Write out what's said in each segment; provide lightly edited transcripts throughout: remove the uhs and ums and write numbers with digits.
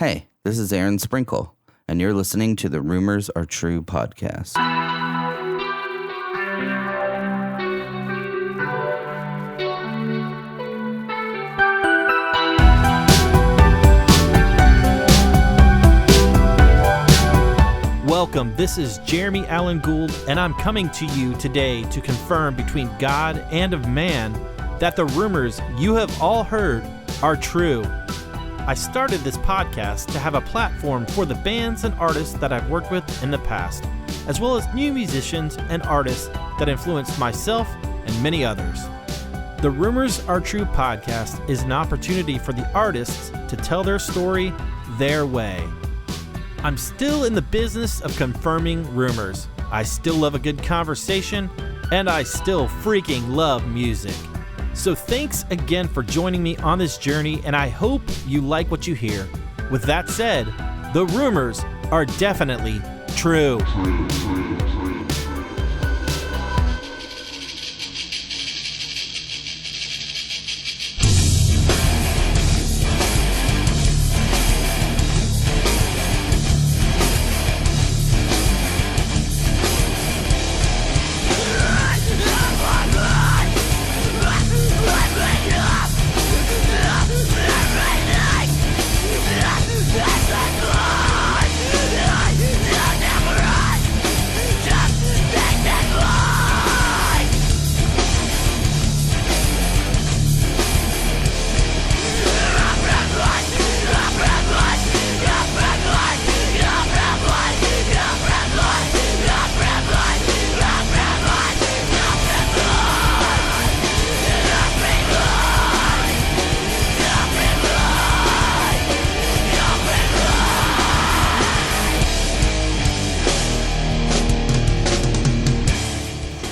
Hey, this is Aaron Sprinkle, and you're listening to the Rumors Are True podcast. Welcome, this is Jeremy Allen Gould, and I'm coming to you today to confirm between God and of man that the rumors you have all heard are true. I started this podcast to have a platform for the bands and artists that I've worked with in the past, as well as new musicians and artists that influenced myself and many others. The Rumors Are True podcast is an opportunity for the artists to tell their story their way. I'm still in the business of confirming rumors. I still love a good conversation, and I still freaking love music. So thanks again for joining me on this journey, and I hope you like what you hear. With that said, the rumors are definitely true.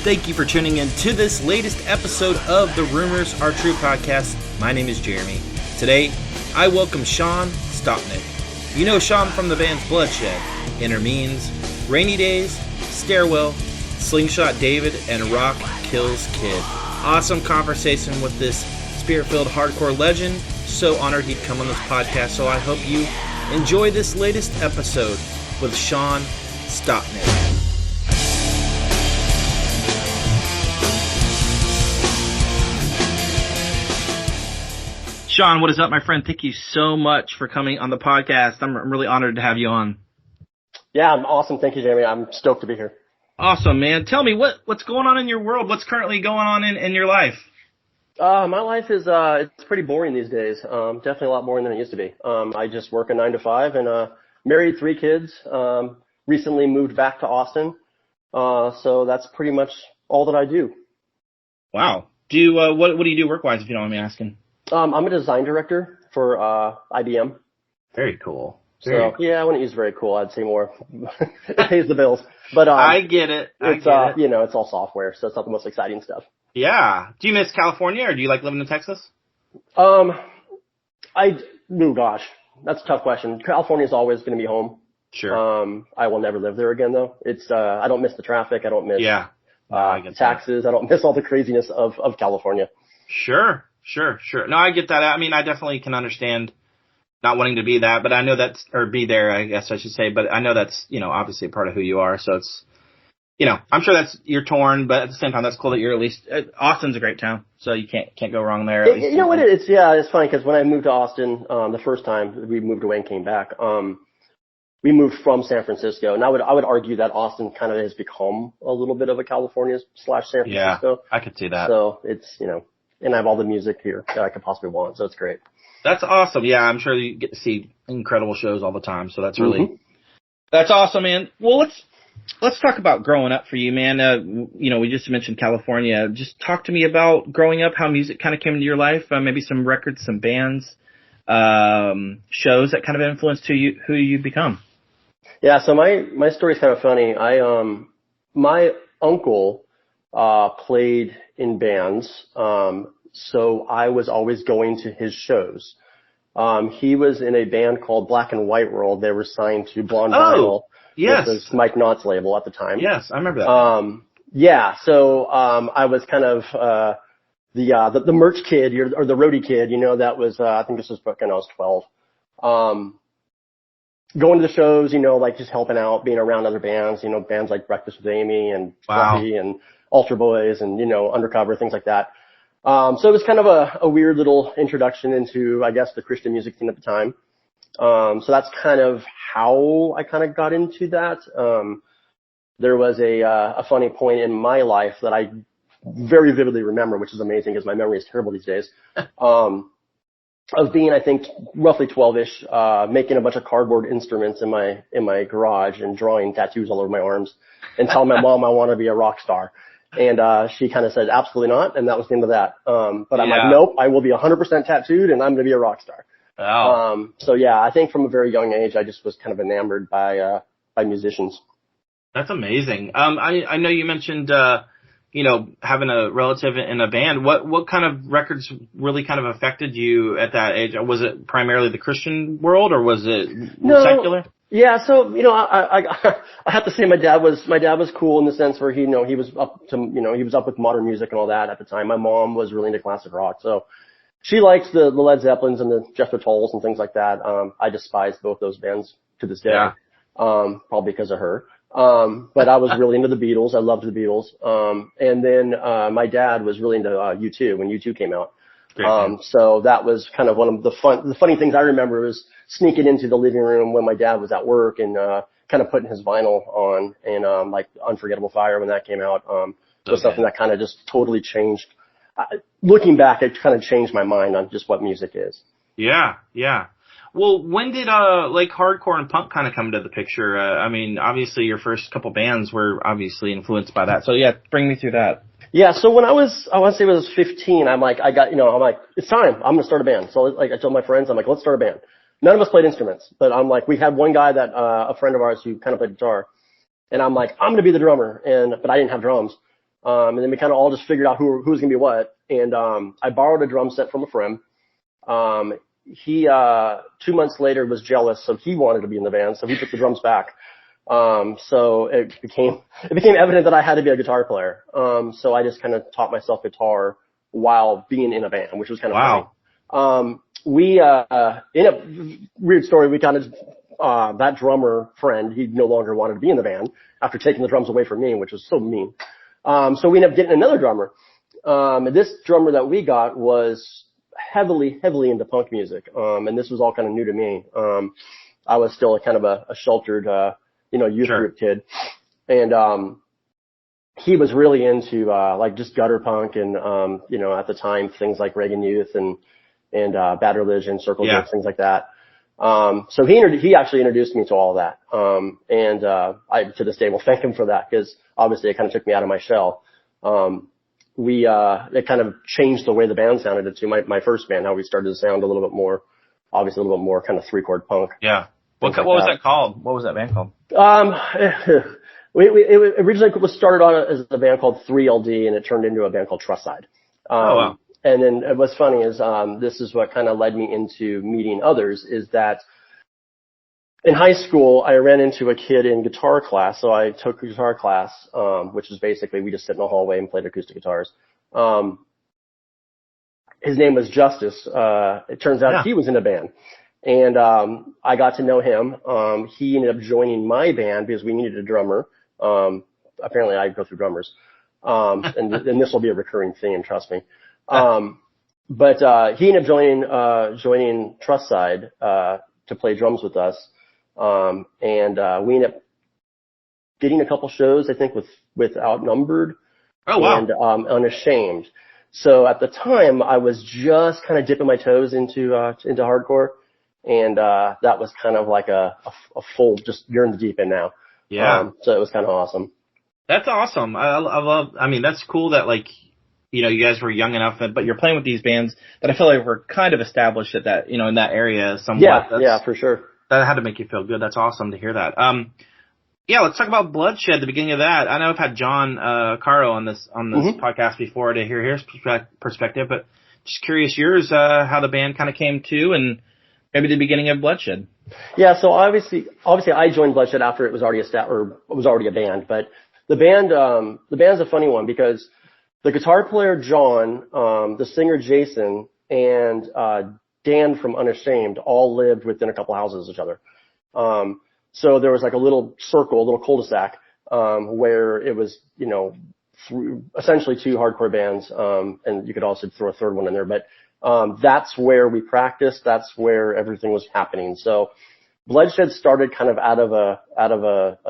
Thank you for tuning in to this latest episode of the Rumors Are True podcast. My name is Jeremy. Today, I welcome Sean Stopnik. You know Sean from the bands Bloodshed, Innermeans, Rainy Days, Stairwell, Slingshot David, and Rock Kills Kid. Awesome conversation with this spirit-filled hardcore legend. So honored he'd come on this podcast, so I hope you enjoy this latest episode with Sean Stopnik. Sean, what is up, my friend? Thank you so much for coming on the podcast. I'm really honored to have you on. Yeah, I'm awesome. Thank you, Jeremy. I'm stoked to be here. Awesome, man. Tell me, what's going on in your world? What's currently going on in your life? My life is it's pretty boring these days. Definitely a lot more than it used to be. I just work a 9 to 5 and married 3 kids. Recently moved back to Austin. So that's pretty much all that I do. Wow. What do you do work-wise, if you don't mind me asking? I'm a design director for IBM. Very cool. Yeah, I wouldn't use very cool. I'd say more. It pays the bills. But I get it. You know, it's all software, so it's not the most exciting stuff. Yeah. Do you miss California, or do you like living in Texas? Gosh, that's a tough question. California is always going to be home. Sure. I will never live there again, though. It's I don't miss the traffic. I don't miss taxes. That. I don't miss all the craziness of California. Sure. No, I get that. I mean, I definitely can understand not wanting to be that, but I know be there, I guess I should say, but I know that's, obviously a part of who you are. So it's, I'm sure you're torn, but at the same time, that's cool that you're at least, Austin's a great town. So you can't go wrong there. You know what? It's funny because when I moved to Austin, the first time we moved away and came back, we moved from San Francisco, and I would argue that Austin kind of has become a little bit of a California / San Francisco. Yeah, I could see that. So it's, and I have all the music here that I could possibly want, so it's great. That's awesome. Yeah, I'm sure you get to see incredible shows all the time, so that's really, that's awesome, man. Well, let's talk about growing up for you, man. We just mentioned California. Just talk to me about growing up, how music kind of came into your life, maybe some records, some bands, shows that kind of influenced who you become. Yeah, so my story's kind of funny. My uncle played in bands, so I was always going to his shows. He was in a band called Black and White World. They were signed to Blonde Vinyl. Yes. Which was Mike Knott's label at the time. Yes, I remember that. Yeah, so I was kind of the merch kid or the roadie kid, that was I think this was back when I was 12. going to the shows, you know, like just helping out, being around other bands, you know, bands like Breakfast with Amy and Fluffy and Ultra Boys and, you know, Undercover, things like that. So it was kind of a weird little introduction into, I guess, the Christian music scene at the time. So that's kind of how I kind of got into that. There was a funny point in my life that I very vividly remember, which is amazing because my memory is terrible these days. Of being, I think, roughly 12-ish, making a bunch of cardboard instruments in my garage and drawing tattoos all over my arms and telling my mom I want to be a rock star. And she kind of said, absolutely not. And that was the end of that. But I'm like, nope, I will be 100% tattooed and I'm going to be a rock star. Wow. So yeah, I think from a very young age, I just was kind of enamored by musicians. That's amazing. I know you mentioned, you know, having a relative in a band. What kind of records really kind of affected you at that age? Was it primarily the Christian world or was it secular? Yeah, so, you know, I have to say my dad was cool in the sense where he was up with modern music and all that at the time. My mom was really into classic rock, so she likes the Led Zeppelins and the Jethro Tulls and things like that. I despise both those bands to this day. Probably because of her. But I was really into the Beatles. I loved the Beatles. And then, my dad was really into, U2 when U2 came out. So that was kind of one of the funny things I remember was sneaking into the living room when my dad was at work and, kind of putting his vinyl on and, like Unforgettable Fire when that came out, was something that kind of just totally changed. Looking back, it kind of changed my mind on just what music is. Yeah. Well, when did, like hardcore and punk kind of come into the picture? I mean, obviously your first couple bands were obviously influenced by that. So yeah, bring me through that. Yeah, so when I want to say when I was 15, I'm like, it's time. I'm going to start a band. So like I told my friends, I'm like, let's start a band. None of us played instruments, but I'm like, we had one guy that, a friend of ours who kind of played guitar. And I'm like, I'm going to be the drummer. But I didn't have drums. And then we kind of all just figured out who was going to be what. And, I borrowed a drum set from a friend. He 2 months later was jealous, so he wanted to be in the band, so he took the drums back. So it became evident that I had to be a guitar player. So I just kind of taught myself guitar while being in a band, which was kind of funny. We in a weird story, we kind of that drummer friend, he no longer wanted to be in the band after taking the drums away from me, which was so mean. So we ended up getting another drummer. And this drummer that we got was heavily into punk music. And this was all kind of new to me. I was still a kind of a sheltered, youth group kid. And, he was really into, like just gutter punk and, at the time, things like Reagan Youth and Bad Religion, Circle Jerks, things like that. So he actually introduced me to all of that. I, to this day, will thank him for that because obviously it kind of took me out of my shell. It kind of changed the way the band sounded to my first band, how we started to sound a little bit more kind of 3-chord punk. Yeah. What was that called? What was that band called? It originally was started on as a band called 3LD and it turned into a band called Trust Side. Wow. And then what's funny is, this is what kind of led me into meeting others is that in high school, I ran into a kid in guitar class. So I took a guitar class, which is basically we just sit in the hallway and played acoustic guitars. His name was Justice. It turns out he was in a band. And, I got to know him. He ended up joining my band because we needed a drummer. Apparently I go through drummers. And this will be a recurring theme, trust me. But he ended up joining Trust Side, to play drums with us. And we ended up getting a couple shows, I think, with Outnumbered. Oh, wow. And, Unashamed. So at the time, I was just kind of dipping my toes into hardcore. And, that was kind of like a full, just you're in the deep end now. Yeah. So it was kind of awesome. That's awesome. I mean, that's cool that like, you guys were young enough, but you're playing with these bands that I feel like were kind of established at that, in that area somewhat. Yeah, for sure. That had to make you feel good. That's awesome to hear that. Yeah, let's talk about Bloodshed, the beginning of that. I know I've had John Caro on this podcast before to hear his perspective, but just curious yours, how the band kind of came to and maybe the beginning of Bloodshed. Yeah, so obviously I joined Bloodshed after it was already a band, but the band's a funny one because the guitar player John, the singer Jason, and Dan from Unashamed all lived within a couple houses of each other. So there was like a little circle, a little cul-de-sac, where it was, essentially 2 hardcore bands, and you could also throw a third one in there, but, that's where we practiced. That's where everything was happening. So Bloodshed started kind of out of a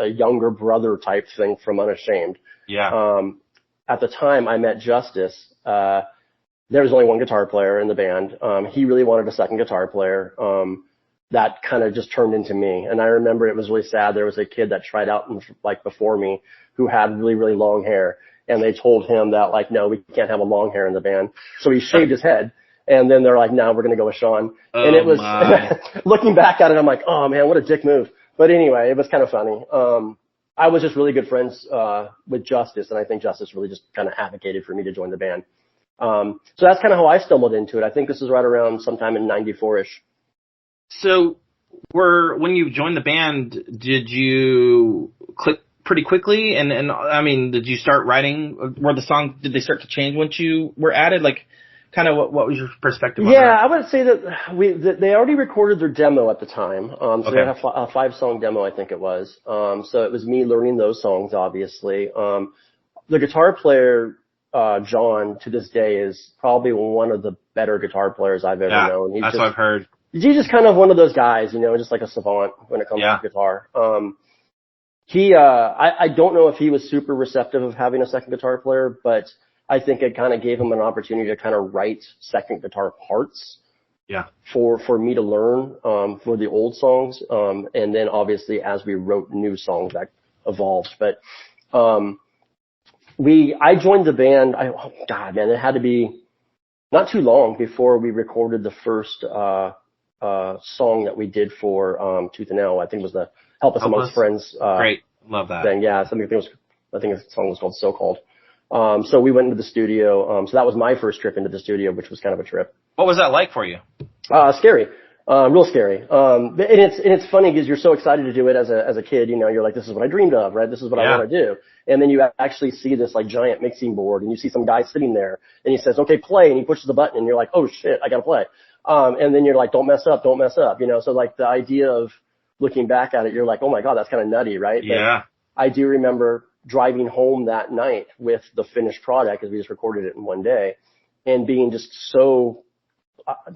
younger brother type thing from Unashamed. Yeah. At the time I met Justice, there was only one guitar player in the band. He really wanted a second guitar player. That kind of just turned into me. And I remember it was really sad. There was a kid that tried out before me who had really, really long hair. And they told him that like, no, we can't have a long hair in the band. So he shaved his head. And then they're like, no, we're going to go with Sean. And it was, looking back at it, I'm like, oh man, what a dick move. But anyway, it was kind of funny. I was just really good friends, with Justice. And I think Justice really just kind of advocated for me to join the band. So that's kind of how I stumbled into it. I think this is right around sometime in 94-ish. So when you joined the band, did you click pretty quickly? And I mean, did you start writing, did they start to change once you were added? Like, kind of what was your perspective on that? Yeah, I would say that they already recorded their demo at the time. So they had a 5-song demo, I think it was. So it was me learning those songs, obviously. The guitar player, John, to this day is probably one of the better guitar players I've ever known. That's what I've heard. He's just kind of one of those guys, just like a savant when it comes to guitar. I don't know if he was super receptive of having a second guitar player, but I think it kind of gave him an opportunity to kind of write second guitar parts. Yeah. For me to learn, for the old songs. And then obviously as we wrote new songs that evolved. But, I joined the band. It had to be not too long before we recorded the first, song that we did for, Tooth and Nail. I think it was the Help Us Amongst Friends. Great. Love that. Thing. Yeah. I think the song was called So Called. So we went into the studio. So that was my first trip into the studio, which was kind of a trip. What was that like for you? Scary. Real scary. And it's funny because you're so excited to do it as a kid, you're like, this is what I dreamed of, right? This is what I want to do. And then you actually see this like giant mixing board and you see some guy sitting there and he says, okay, play. And he pushes the button and you're like, oh shit, I got to play. And then you're like, don't mess up. So like the idea of looking back at it, you're like, oh my God, that's kind of nutty, right? Yeah. But I do remember driving home that night with the finished product because we just recorded it in one day and being just so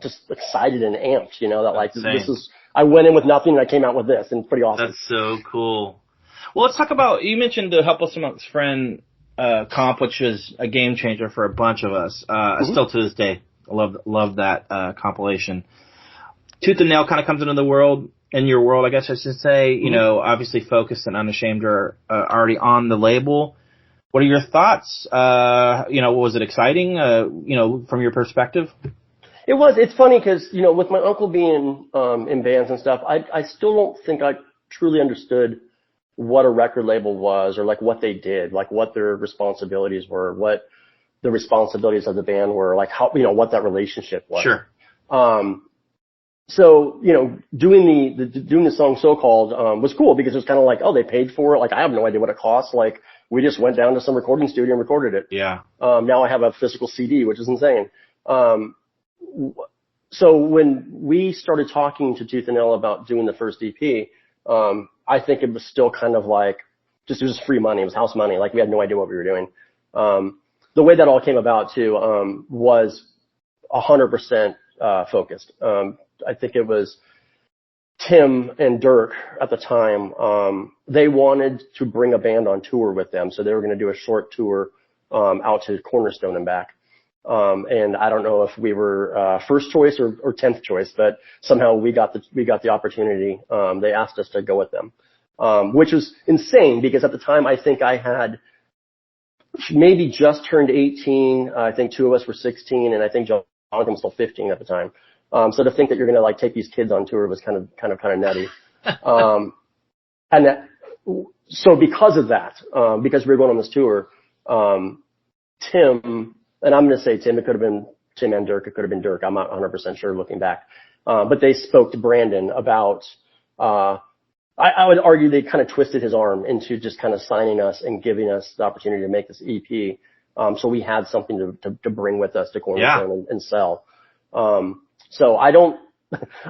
just excited and amped, that like I went in with nothing and I came out with this, and it's pretty awesome. That's so cool. Well, let's talk about, you mentioned the Help Us Amongst Friends comp, which was a game changer for a bunch of us. Still to this day, I love that compilation. Tooth and Nail kind of comes into the world, in your world, I guess I should say. Obviously Focused and Unashamed are already on the label. What are your thoughts? Was it exciting, from your perspective? It was. It's funny because, with my uncle being in bands and stuff, I still don't think I truly understood what a record label was or like what they did, like what their responsibilities were, what the responsibilities of the band were, like how, what that relationship was. Sure. So, doing the song So Called was cool because it was kind of like, oh, they paid for it. Like, I have no idea what it costs. Like, we just went down to some recording studio and recorded it. Yeah. Now I have a physical CD, which is insane. So when we started talking to Tooth and Nail about doing the first EP, I think it was still kind of like, it was free money. It was house money. Like, we had no idea what we were doing. The way that all came about too, was 100%, focused. I think it was Tim and Dirk at the time. They wanted to bring a band on tour with them. So they were going to do a short tour, out to Cornerstone and back. And I don't know if we were, first choice or 10th choice, but somehow we got the opportunity. They asked us to go with them, which was insane because at the time I think I had maybe just turned 18. I think 2 of us were 16 and I think Jonathan was still 15 at the time. So to think that you're going to like take these kids on tour was kind of nutty. So because of that, because we were going on this tour, Tim, and I'm going to say Tim, it could have been Tim and Dirk, it could have been Dirk. I'm not 100% sure looking back. But they spoke to Brandon about, I would argue they kind of twisted his arm into just kind of signing us and giving us the opportunity to make this EP. So we had something to bring with us to Cornerstone and sell. So I don't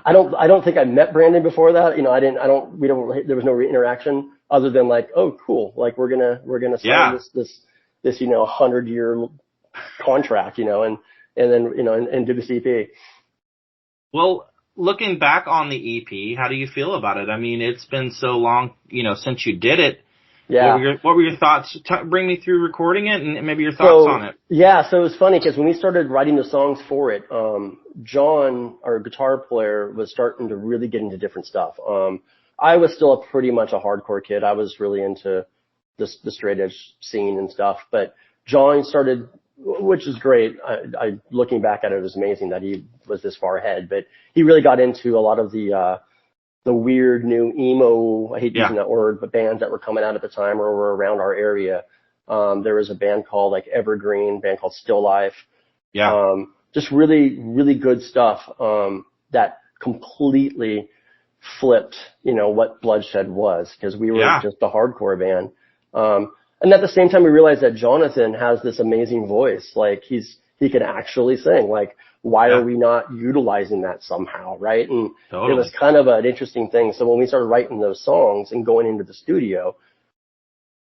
I don't think I met Brandon before that. There was no interaction other than like, oh, cool. Like we're gonna sign this 100-year contract, and then, and do the CP. Well, looking back on the EP, how do you feel about it? I mean, it's been so long, since you did it. Yeah. What were your thoughts? Bring me through recording it and maybe your thoughts on it. Yeah, so it was funny because when we started writing the songs for it, John, our guitar player, was starting to really get into different stuff. I was still pretty much a hardcore kid. I was really into the straight edge scene and stuff, but John started, which is great. Looking back at it, it was amazing that he was this far ahead, but he really got into a lot of the weird new emo, I hate using that word, but bands that were coming out at the time or were around our area. There was a band called like Evergreen, a band called Still Life. Yeah. Just really, really good stuff, that completely flipped, what Bloodshed was, because we were just a hardcore band. And at the same time, we realized that Jonathan has this amazing voice. Like he can actually sing. Like, why are we not utilizing that somehow, right? And It was kind of an interesting thing. So when we started writing those songs and going into the studio,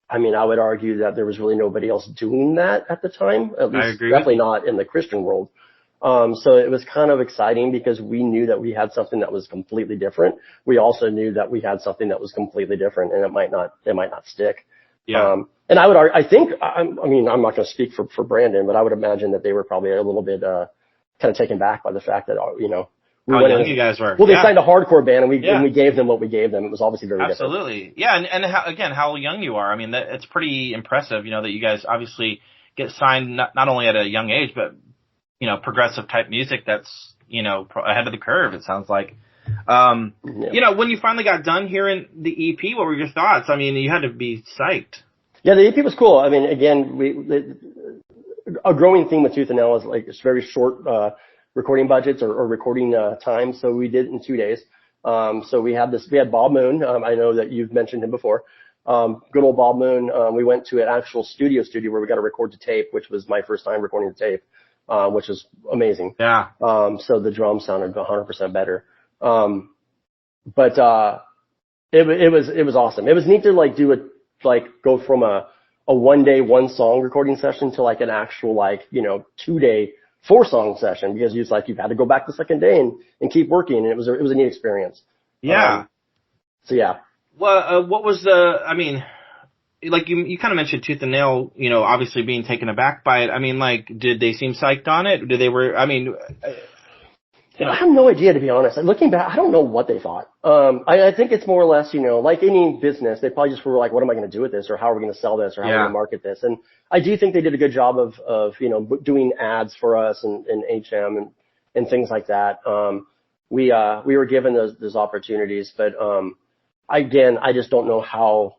I mean, I would argue that there was really nobody else doing that at the time. At least definitely not in the Christian world. So it was kind of exciting because we knew that we had something that was completely different. We also knew that we had something that was completely different, and it might not stick. Yeah. And I mean, I'm not going to speak for Brandon, but I would imagine that they were probably a little bit, kind of taken back by the fact that, how young you guys were. Well, they signed a hardcore band, and we gave them what we gave them. It was obviously very different. Absolutely. Yeah. And how young you are. I mean, it's pretty impressive, that you guys obviously get signed not only at a young age, but, progressive type music that's, ahead of the curve, it sounds like. When you finally got done hearing the EP, what were your thoughts? I mean, you had to be psyched. Yeah, the EP was cool. I mean, again, a growing theme with Tooth and Nail is like it's very short recording budgets or recording time. So we did it in 2 days. So we had Bob Moon. I know that you've mentioned him before. Good old Bob Moon. We went to an actual studio where we got to record to tape, which was my first time recording to tape, which was amazing. Yeah. So the drums sounded 100% better. But it was awesome. It was neat to go from a 1 day, 1 song recording session to like an actual 2 day, 4 song session, because you had to go back the second day and keep working. And it was a neat experience. Yeah. So yeah. Well, what was like you kind of mentioned Tooth and Nail, obviously being taken aback by it. I mean, did they seem psyched on it? I have no idea, to be honest. Looking back, I don't know what they thought. I think it's more or less, like any business, they probably just were like, what am I going to do with this? Or how are we going to sell this? Or how are we going to market this? And I do think they did a good job of doing ads for us and HM and things like that. We were given those opportunities, but, again, I just don't know how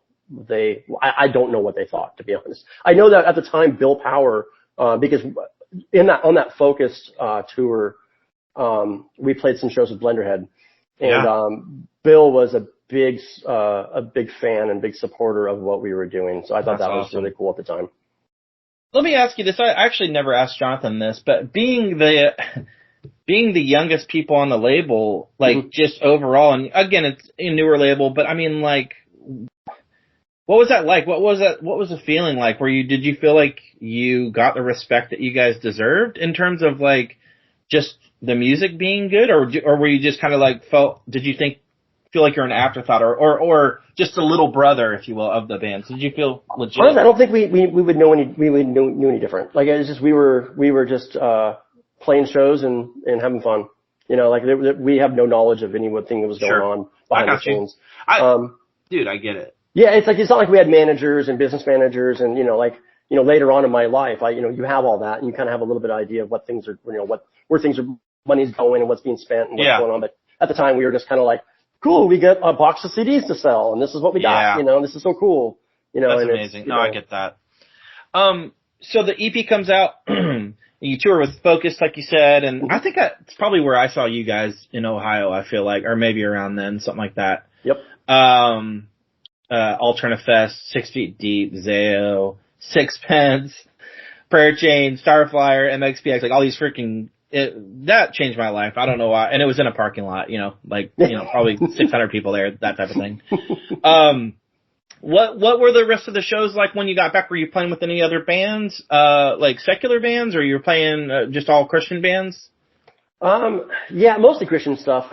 I don't know what they thought, to be honest. I know that at the time, Bill Power, because on that Focus, tour, we played some shows with Blenderhead, and Bill was a big fan and big supporter of what we were doing. So I thought that was really cool at the time. Let me ask you this. I actually never asked Jonathan this, but being the youngest people on the label, just overall, and again, it's a newer label, but I mean, what was that like? What was the feeling like? Did you feel like you got the respect that you guys deserved in terms of just the music being good, or were you just kind of did you feel like you're an afterthought or just a little brother, if you will, of the band? So did you feel legit? Honestly, I don't think we would know any different. It was just, we were just, playing shows and having fun. We have no knowledge of anything that was going on behind the scenes. Dude, I get it. Yeah, it's not like we had managers and business managers and, later on in my life, you have all that and you kind of have a little bit of idea of what things are, where money's going and what's being spent and what's going on. But at the time we were just kind of cool, we got a box of CDs to sell and this is what we got, this is so cool. That's amazing. I get that. So the EP comes out, you tour with Focus, like you said, and I think that's probably where I saw you guys in Ohio, I feel like, or maybe around then, something like that. Yep. Alterna Fest, 6 Feet Deep, Zayo, Sixpence, Prayer Chain, Starflyer, MXPX, all these freaking that changed my life. I don't know why. And it was in a parking lot, probably 600 people there, that type of thing. What were the rest of the shows like when you got back? Were you playing with any other bands, like secular bands, or you were playing just all Christian bands? Yeah, mostly Christian stuff.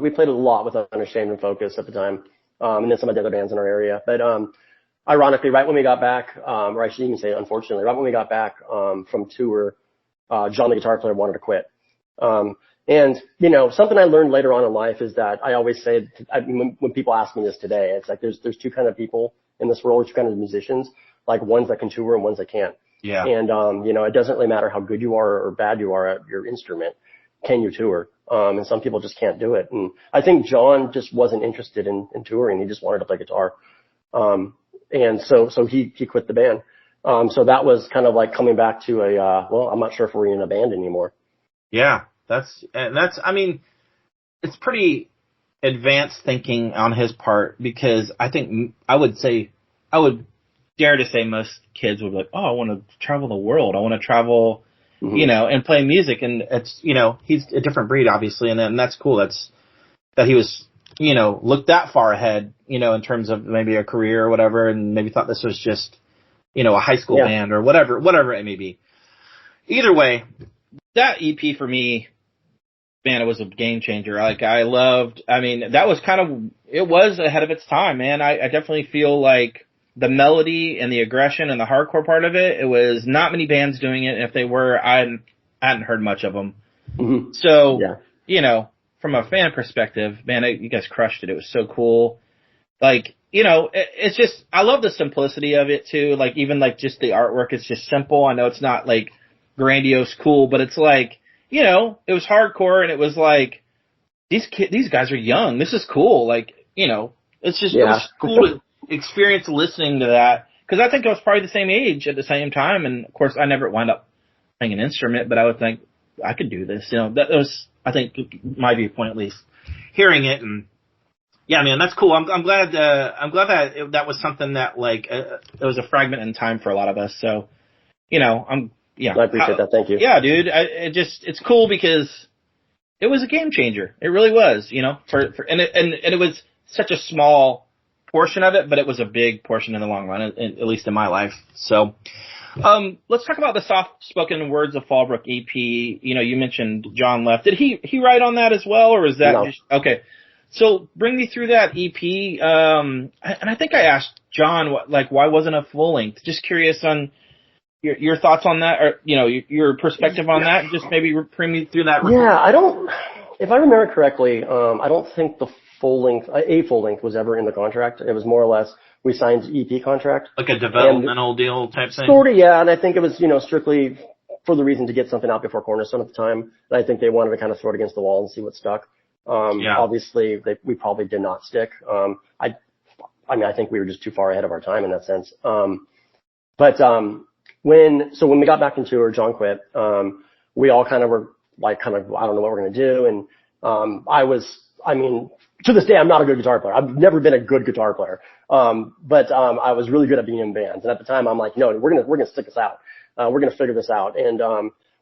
We played a lot with Unashamed and Focus at the time, and then some of the other bands in our area. But ironically, right when we got back, or I should even say unfortunately, right when we got back from tour, John, the guitar player, wanted to quit. And, something I learned later on in life is that I always say, when people ask me this today, it's like there's two kind of people in this world, two kind of musicians, like ones that can tour and ones that can't. Yeah. And, it doesn't really matter how good you are or bad you are at your instrument. Can you tour? And some people just can't do it. And I think John just wasn't interested in touring. He just wanted to play guitar. And so he quit the band. So that was kind of like coming back to I'm not sure if we're in a band anymore. Yeah. It's pretty advanced thinking on his part, because I think I would dare to say most kids would be like, oh, I want to travel the world. I want to travel, and play music. And it's, he's a different breed, obviously. And that's cool. That he was, looked that far ahead, in terms of maybe a career or whatever, and maybe thought this was just, a high school band or whatever it may be. Either way, that EP for me, man, it was a game changer. Like, that was it was ahead of its time, man. I definitely feel like the melody and the aggression and the hardcore part of it was not many bands doing it. And if they were, I hadn't heard much of them. Mm-hmm. So, from a fan perspective, man, you guys crushed it. It was so cool. Like, it's just, I love the simplicity of it too. Like, even like just the artwork is just simple. I know it's not like grandiose cool, but it's like, it was hardcore, and it was like, these guys are young. This is cool. Like, it's just, it was cool to experience listening to that. Cause I think I was probably the same age at the same time. And of course I never wound up playing an instrument, but I would think I could do this. That was, I think, my viewpoint at least, hearing it. And yeah, man, that's cool. I'm glad that was something that like, it was a fragment in time for a lot of us. So, I appreciate that. Thank you. Yeah, dude. It's cool because it was a game changer. It really was, and it was such a small portion of it, but it was a big portion in the long run, at least in my life. So, let's talk about the soft spoken words of Fallbrook EP. You mentioned John left. Did he write on that as well, or is that just okay? So bring me through that EP. And I think I asked John why wasn't it full length? Just curious on your thoughts on that, or, your perspective on that. Just maybe bring me through that. Yeah, if I remember correctly, I don't think the full length was ever in the contract. It was more or less, we signed EP contract. Like a developmental deal type thing? Sort of, yeah. And I think it was, strictly for the reason to get something out before Cornerstone at the time. And I think they wanted to kind of throw it against the wall and see what stuck. Obviously we probably did not stick. I think we were just too far ahead of our time in that sense. When we got back in tour, John quit. We all kind of were like, I don't know what we're going to do. And, to this day, I'm not a good guitar player. I've never been a good guitar player. But I was really good at being in bands. And at the time, I'm like, no, we're going to stick this out. We're going to figure this out. And,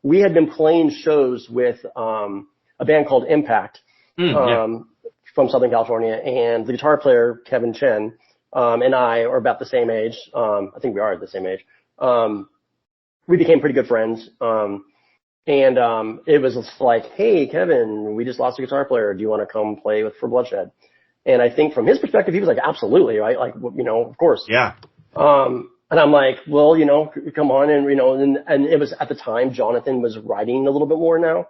we had been playing shows with, a band called Impact, from Southern California. And the guitar player, Kevin Chen, and I are about the same age. I think we are at the same age. We became pretty good friends. It was just like, hey, Kevin, we just lost a guitar player. Do you want to come play for Bloodshed? And I think from his perspective, he was like, absolutely, right? Like, of course. Yeah. And I'm like, well, come on. And it was at the time, Jonathan was writing a little bit more now.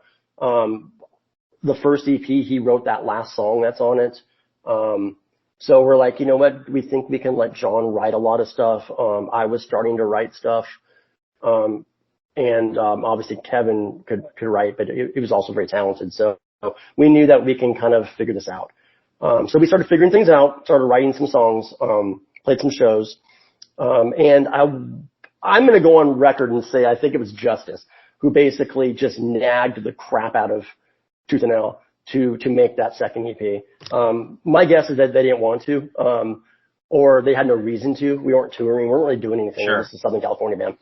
The first EP, he wrote that last song that's on it. So we're like, you know what? We think we can let John write a lot of stuff. I was starting to write stuff. Obviously Kevin could write, but he was also very talented. So we knew that we can kind of figure this out. So we started figuring things out, started writing some songs, played some shows. And I'm going to go on record and say, I think it was Justice who basically just nagged the crap out of Tooth and Nail to make that second EP. My guess is that they didn't want to, or they had no reason to. We weren't touring. We weren't really doing anything. Sure. This is a Southern California band.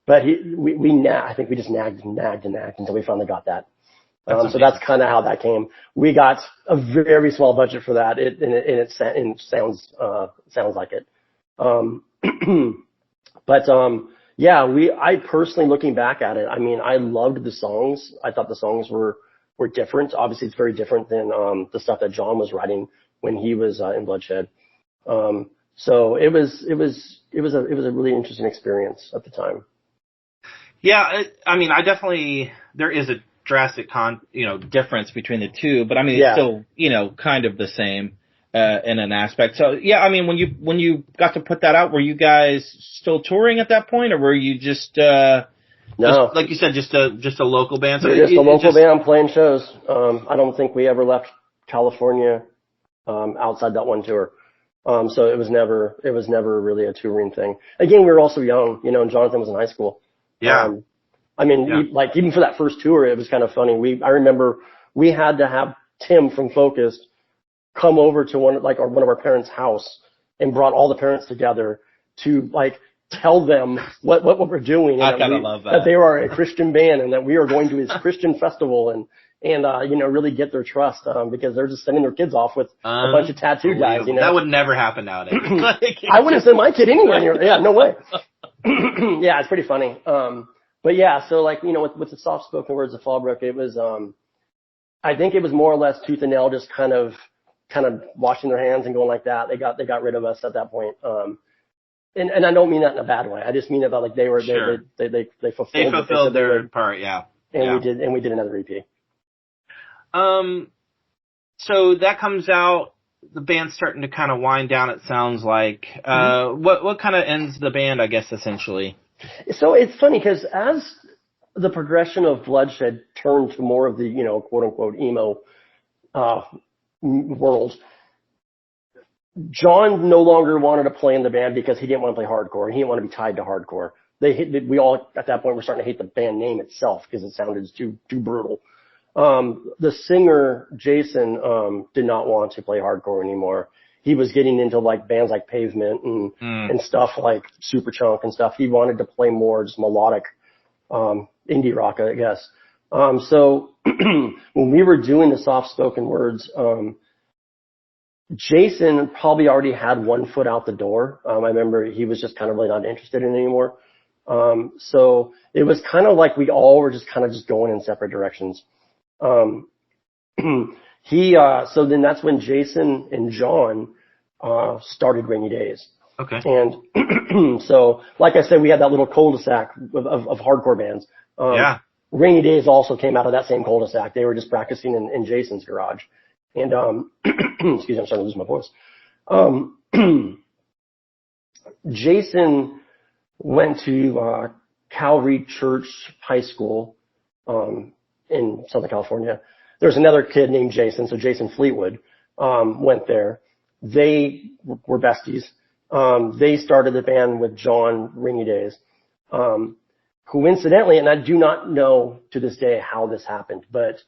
but I think we just nagged until we finally got that. So that's kind of how that came. We got a very small budget for that. It sounds like it. I personally, looking back at it, I mean, I loved the songs. I thought the songs were different. Obviously, it's very different than the stuff that John was writing when he was in Bloodshed. So it was a really interesting experience at the time. Yeah, I mean, there is a drastic difference between the two, but I mean, it's still, kind of the same in an aspect. So yeah, I mean, when you got to put that out, were you guys still touring at that point, or were you just no, like you said, just a local band? So just a local band playing shows. I don't think we ever left California outside that one tour. So it was never really a touring thing. Again, we were also young, and Jonathan was in high school. Yeah. Even for that first tour, it was kind of funny. I remember we had to have Tim from Focused come over to one of our parents' house and brought all the parents together to tell them what we're doing. I kind of love that. That they were a Christian band and that we are going to his Christian festival and really get their trust, because they're just sending their kids off with a bunch of tattoo guys, That would never happen nowadays. I wouldn't send my kid anywhere near. Yeah, no way. Yeah, it's pretty funny. But yeah, so with the soft spoken words of Fallbrook, it was, I think it was more or less tooth and nail, just kind of washing their hands and going like that. They got rid of us at that point. And I don't mean that in a bad way. I just mean about they were, sure. they fulfilled their part. Yeah. And we did another EP. So that comes out, the band's starting to kind of wind down, it sounds like. What kind of ends the band, I guess, essentially? So it's funny because as the progression of Bloodshed turned to more of the, quote unquote emo, world, John no longer wanted to play in the band because he didn't want to play hardcore and he didn't want to be tied to hardcore. We all at that point were starting to hate the band name itself because it sounded too brutal. The singer, Jason, did not want to play hardcore anymore. He was getting into bands like Pavement and stuff like Superchunk and stuff. He wanted to play more just melodic, indie rock, I guess. So when we were doing the soft spoken words, Jason probably already had one foot out the door. I remember he was just kind of really not interested in it anymore. So it was kind of like we all were just kind of just going in separate directions. So then that's when Jason and John, started Rainy Days. Okay. And, so, like I said, we had that little cul-de-sac of hardcore bands. Yeah. Rainy Days also came out of that same cul-de-sac. They were just practicing in Jason's garage. And, excuse me, I'm starting to lose my voice. Jason went to, Calvary Church High School, in Southern California. There's another kid named Jason, so Jason Fleetwood, went there. They were besties. They started the band with John Rainy Days. Coincidentally, and I do not know to this day how this happened, but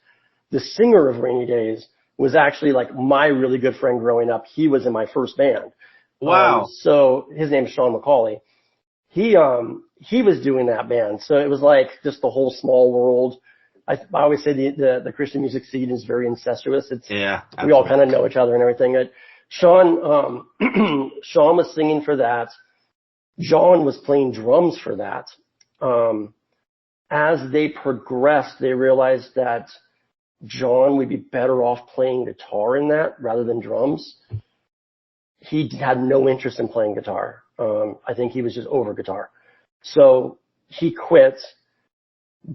the singer of Rainy Days was actually my really good friend growing up. He was in my first band. Wow. So his name is Sean McCauley. He was doing that band. So it was just the whole small world. I always say the Christian music scene is very incestuous. Yeah. Absolutely. We all kind of know each other and everything. Sean was singing for that. John was playing drums for that. As they progressed, they realized that John would be better off playing guitar in that rather than drums. He had no interest in playing guitar. I think he was just over guitar. So he quit.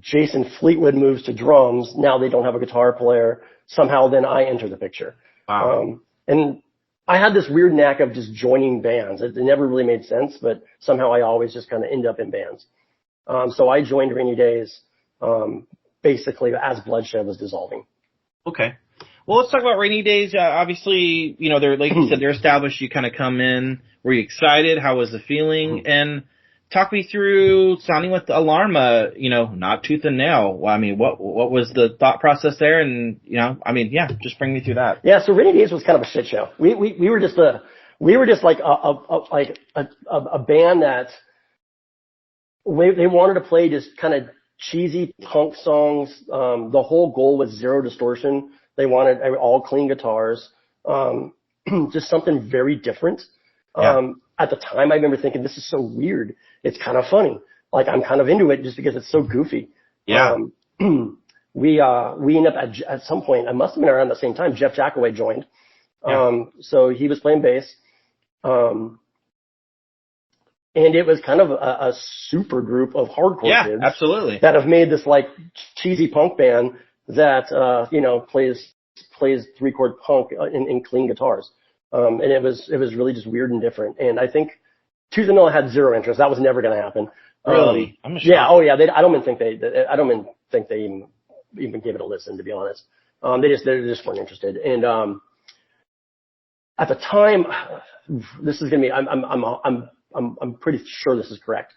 Jason Fleetwood moves to drums. Now they don't have a guitar player. Somehow then I enter the picture. Wow. And I had this weird knack of just joining bands. It never really made sense, but somehow I always just kind of end up in bands. So I joined Rainy Days, basically as Bloodshed was dissolving. Okay. Well, let's talk about Rainy Days. Obviously, they're, like you said, they're established. You kind of come in. Were you excited? How was the feeling? And talk me through sounding with Alarma, not tooth and nail. Well, I mean, what was the thought process there? And, just bring me through that. Yeah. So Rainy Days was kind of a shit show. We were just a band that they wanted to play just kind of cheesy punk songs. The whole goal was zero distortion. They wanted all clean guitars. Just something very different. At the time, I remember thinking, this is so weird. It's kind of funny. Like, I'm kind of into it just because it's so goofy. Yeah. We ended up at some point, it must have been around the same time, Jeff Jackaway joined. So he was playing bass. And it was kind of a super group of hardcore kids. Absolutely. That have made this like cheesy punk band that, plays 3-chord punk in clean guitars. And it was really just weird and different. And I think Tooth and Nail had zero interest. That was never going to happen. Really? I'm shocked. Yeah. Oh yeah. I don't even think they even gave it a listen, to be honest. They just weren't interested. And, at the time, this is going to be, I'm pretty sure this is correct.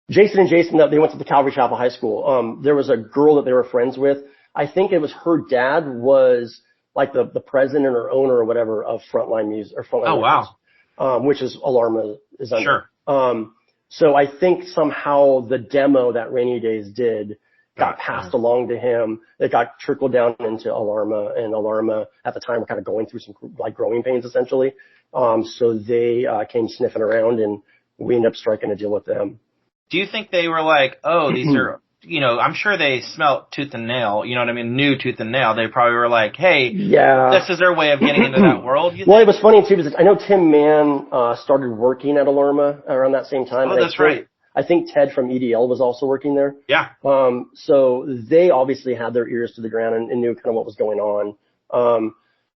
Jason and Jason, they went to the Calvary Chapel High School. There was a girl that they were friends with. I think it was her dad was like the president or owner or whatever of Frontline Music or Frontline. Oh, wow. Which is Alarma is under. Sure. So I think somehow the demo that Rainy Days did got passed along to him. It got trickled down into Alarma, and Alarma at the time were kind of going through some like growing pains essentially. So they came sniffing around, and we ended up striking a deal with them. Do you think they were like, oh, these are, I'm sure they smelt Tooth and Nail, you know what I mean, knew Tooth and Nail. They probably were like, hey, this is their way of getting into that world. Well, it was funny too, because I know Tim Mann started working at Alarma around that same time. Oh, that's right. I think Ted from EDL was also working there. Yeah. So they obviously had their ears to the ground and knew kind of what was going on.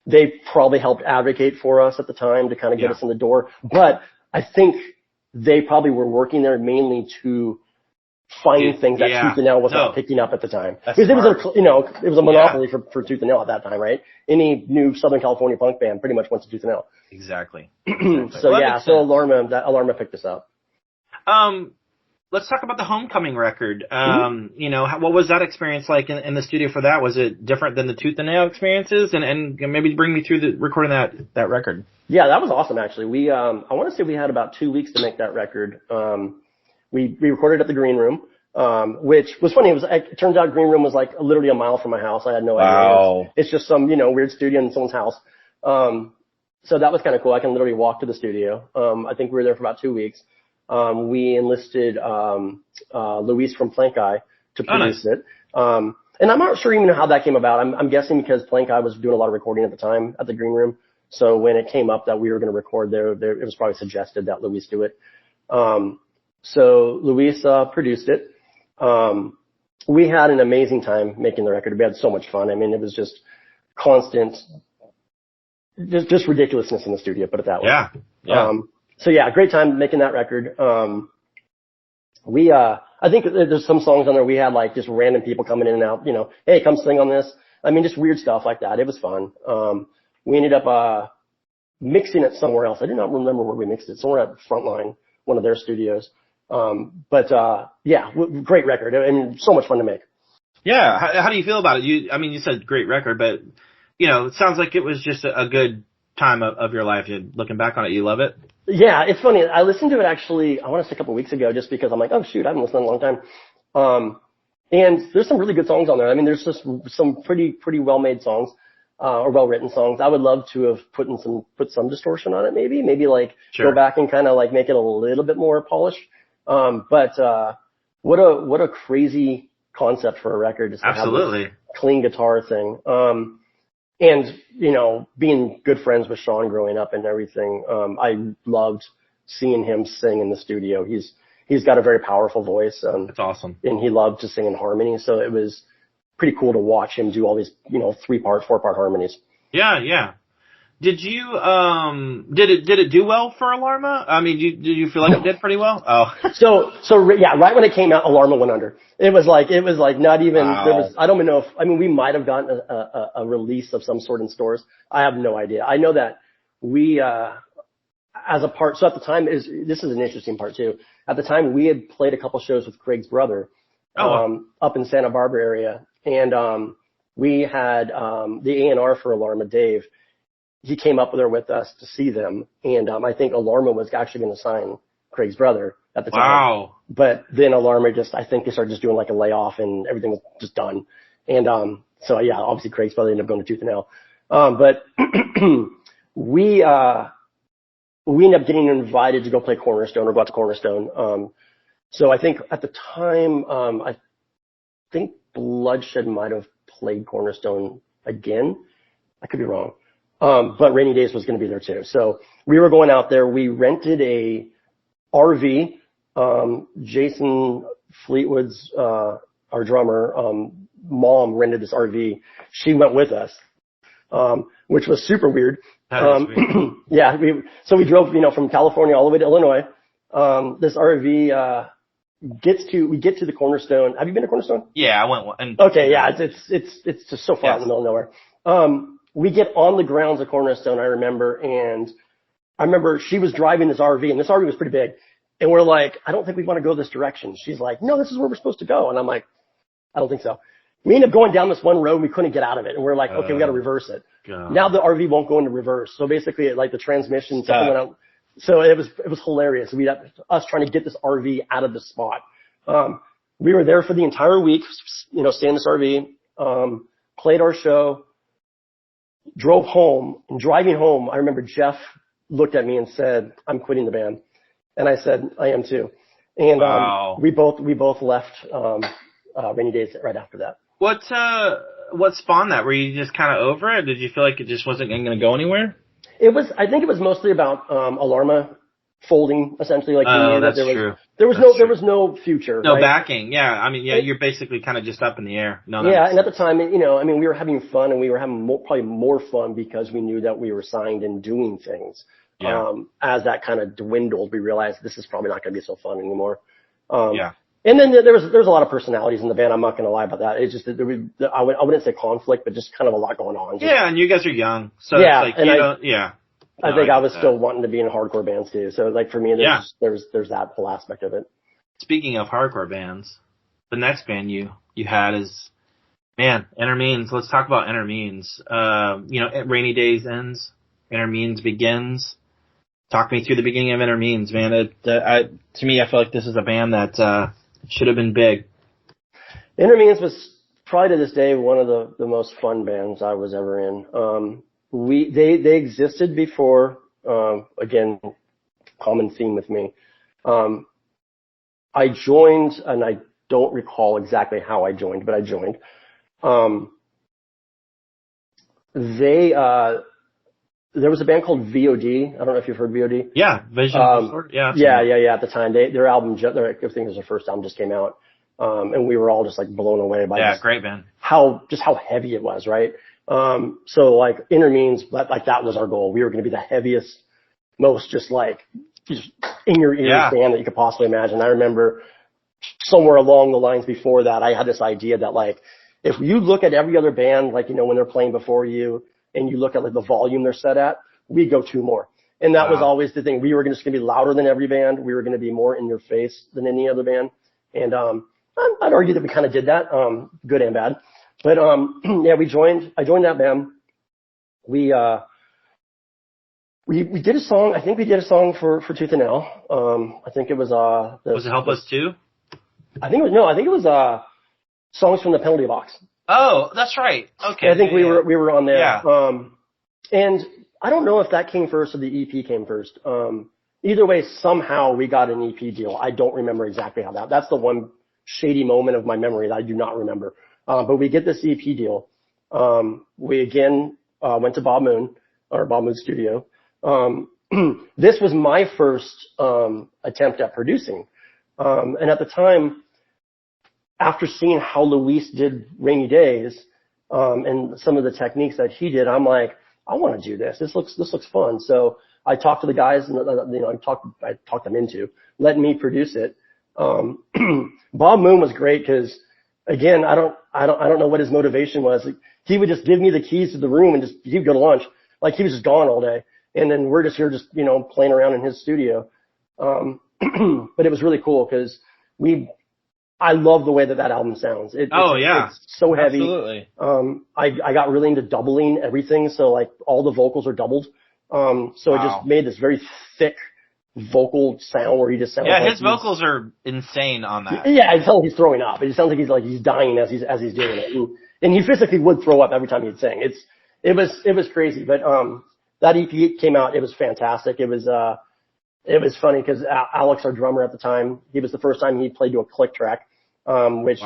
They probably helped advocate for us at the time to kind of get us in the door. But I think they probably were working there mainly to find things that Tooth and Nail was not picking up at the time. Because it was a monopoly for Tooth and Nail at that time, right? Any new Southern California punk band pretty much went to Tooth and Nail. Exactly. So Alarma picked us up. Let's talk about the Homecoming record. What was that experience like in the studio for that? Was it different than the Tooth and Nail experiences? And maybe bring me through the recording that record. Yeah, that was awesome actually. We I want to say we had about 2 weeks to make that record. We recorded at the Green Room, which was funny. It turns out Green Room was like literally a mile from my house. I had no idea. Wow. It's just some, weird studio in someone's house. So that was kind of cool. I can literally walk to the studio. I think we were there for about 2 weeks. We enlisted Luis from Plank Eye to produce it. And I'm not sure even how that came about. I'm guessing because Plank Eye was doing a lot of recording at the time at the Green Room. So when it came up that we were going to record there, it was probably suggested that Luis do it. So Luis produced it. We had an amazing time making the record. We had so much fun. I mean, it was just constant, just ridiculousness in the studio, put it that way. Yeah. So yeah, great time making that record. I think there's some songs on there we had like just random people coming in and out, hey, come sing on this. I mean, just weird stuff like that. It was fun. We ended up, mixing it somewhere else. I do not remember where we mixed it. Somewhere at Frontline, one of their studios. Great record. I mean, so much fun to make. Yeah. How do you feel about it? You said great record, but it sounds like it was just a good time of your life. Looking back on it, you love it? Yeah, it's funny. I listened to it actually, I want to say a couple of weeks ago, just because I'm like, oh shoot, I haven't listened in a long time. And there's some really good songs on there. I mean, there's just some pretty well-made songs, or well-written songs. I would love to have put some distortion on it, maybe like go back and kind of like make it a little bit more polished. But what a crazy concept for a record, just to have this clean guitar thing. And, being good friends with Sean growing up and everything, I loved seeing him sing in the studio. He's got a very powerful voice. That's awesome. And he loved to sing in harmony. So it was pretty cool to watch him do all these, 3-part, 4-part harmonies. Yeah. Did you, did it do well for Alarma? I mean, did you feel like it did pretty well? Oh. So right when it came out, Alarma went under. It was like not even, I don't even know we might have gotten a release of some sort in stores. I have no idea. I know that we, as a part, so at the time this is an interesting part too. At the time we had played a couple shows with Craig's brother, up in Santa Barbara area. And, we had, the A&R for Alarma, Dave. He came up there with us to see them. And, I think Alarma was actually going to sign Craig's brother at the time. Wow. But then Alarma I think they started just doing like a layoff and everything was just done. And, so yeah, obviously Craig's probably ended up going to Tooth and Nail. But we ended up getting invited to go play Cornerstone or go out to Cornerstone. So I think at the time, I think Bloodshed might have played Cornerstone again. I could be wrong. But Rainy Days was going to be there too. So we were going out there. We rented a RV. Jason Fleetwood's, our drummer, mom rented this RV. She went with us, which was super weird. Weird. Yeah, so we drove, from California all the way to Illinois. This RV, we get to the Cornerstone. Have you been to Cornerstone? Yeah, I went. Okay, yeah, it's just so far out in the middle of nowhere. We get on the grounds of Cornerstone, I remember, and I remember she was driving this RV, and this RV was pretty big. And we're like, I don't think we want to go this direction. She's like, no, this is where we're supposed to go. And I'm like, I don't think so. We ended up going down this one road, and we couldn't get out of it. And we're like, okay, we got to reverse it. God. Now the RV won't go into reverse. So basically, like the transmission, something went out. So it was hilarious. We had us trying to get this RV out of the spot. We were there for the entire week, staying in this RV, played our show, drove home, and driving home, I remember Jeff looked at me and said, I'm quitting the band. And I said, I am too. And, wow. we both left, Rainy Days right after that. What spawned that? Were you just kind of over it? Did you feel like it just wasn't going to go anywhere? I think it was mostly about, Alarma folding, essentially. Like, that's true. There was no future. No right? backing. Yeah. I mean, you're basically kind of just up in the air. Yeah. And at the time, we were having fun, and we were having probably more fun because we knew that we were signed and doing things. Yeah. As that kind of dwindled, we realized this is probably not going to be so fun anymore. Yeah. And then there was a lot of personalities in the band. I'm not going to lie about that. It's just that I wouldn't say conflict, but just kind of a lot going on. Yeah, and you guys are young, so yeah, it's like yeah. I think I was still wanting to be in hardcore bands too. So like for me, there's that whole aspect of it. Speaking of hardcore bands, the next band you had is, man, Innermeans. Let's talk about Innermeans. Rainy Days ends, Innermeans begins. Talk me through the beginning of Innermeans, man. To me, I feel like this is a band that should have been big. Innermeans was probably to this day one of the most fun bands I was ever in. They existed before. Again, common theme with me. I joined, and I don't recall exactly how I joined, but I joined. There was a band called VOD. I don't know if you've heard VOD. Yeah, Vision. Yeah. At the time, their album, I think it was their first album, just came out, and we were all just like blown away by great band. How heavy it was, right? So like Innermeans, like that was our goal. We were going to be the heaviest, most just in your ears band that you could possibly imagine. I remember somewhere along the lines before that, I had this idea that like if you look at every other band, like when they're playing before you, and you look at like the volume they're set at, we go 2 more. And that was always the thing. We were just going to be louder than every band. We were going to be more in your face than any other band. And, I'd argue that we kind of did that, good and bad. But, yeah, I joined that band. We did a song. I think we did a song for Tooth and Nail. I think it was, was it Helpless 2? I think it was, songs from the Penalty Box. Oh, that's right. Okay. I think we were on there. Yeah. And I don't know if that came first or the EP came first. Either way, somehow we got an EP deal. I don't remember exactly how that's the one shady moment of my memory that I do not remember. But we get this EP deal. We again, went to Bob Moon's studio. This was my first, attempt at producing. And at the time, after seeing how Luis did Rainy Days, and some of the techniques that he did, I'm like, I want to do this. This looks fun. So I talked to the guys, and I talked them into letting me produce it. Bob Moon was great because, again, I don't know what his motivation was. Like, he would just give me the keys to the room and he'd go to lunch. Like he was just gone all day, and then we're just here, playing around in his studio. But it was really cool because I love the way that album sounds. It's so heavy. Absolutely. I got really into doubling everything. So like all the vocals are doubled. So it just made this very thick, vocal sound where he just sounds his vocals are insane on that. Yeah, I tell him he's throwing up. It sounds like he's dying as he's doing it. And he physically would throw up every time he'd sing. It was crazy. But that EP came out, it was fantastic. It was funny because Alex, our drummer at the time, he was the first time he played to a click track, which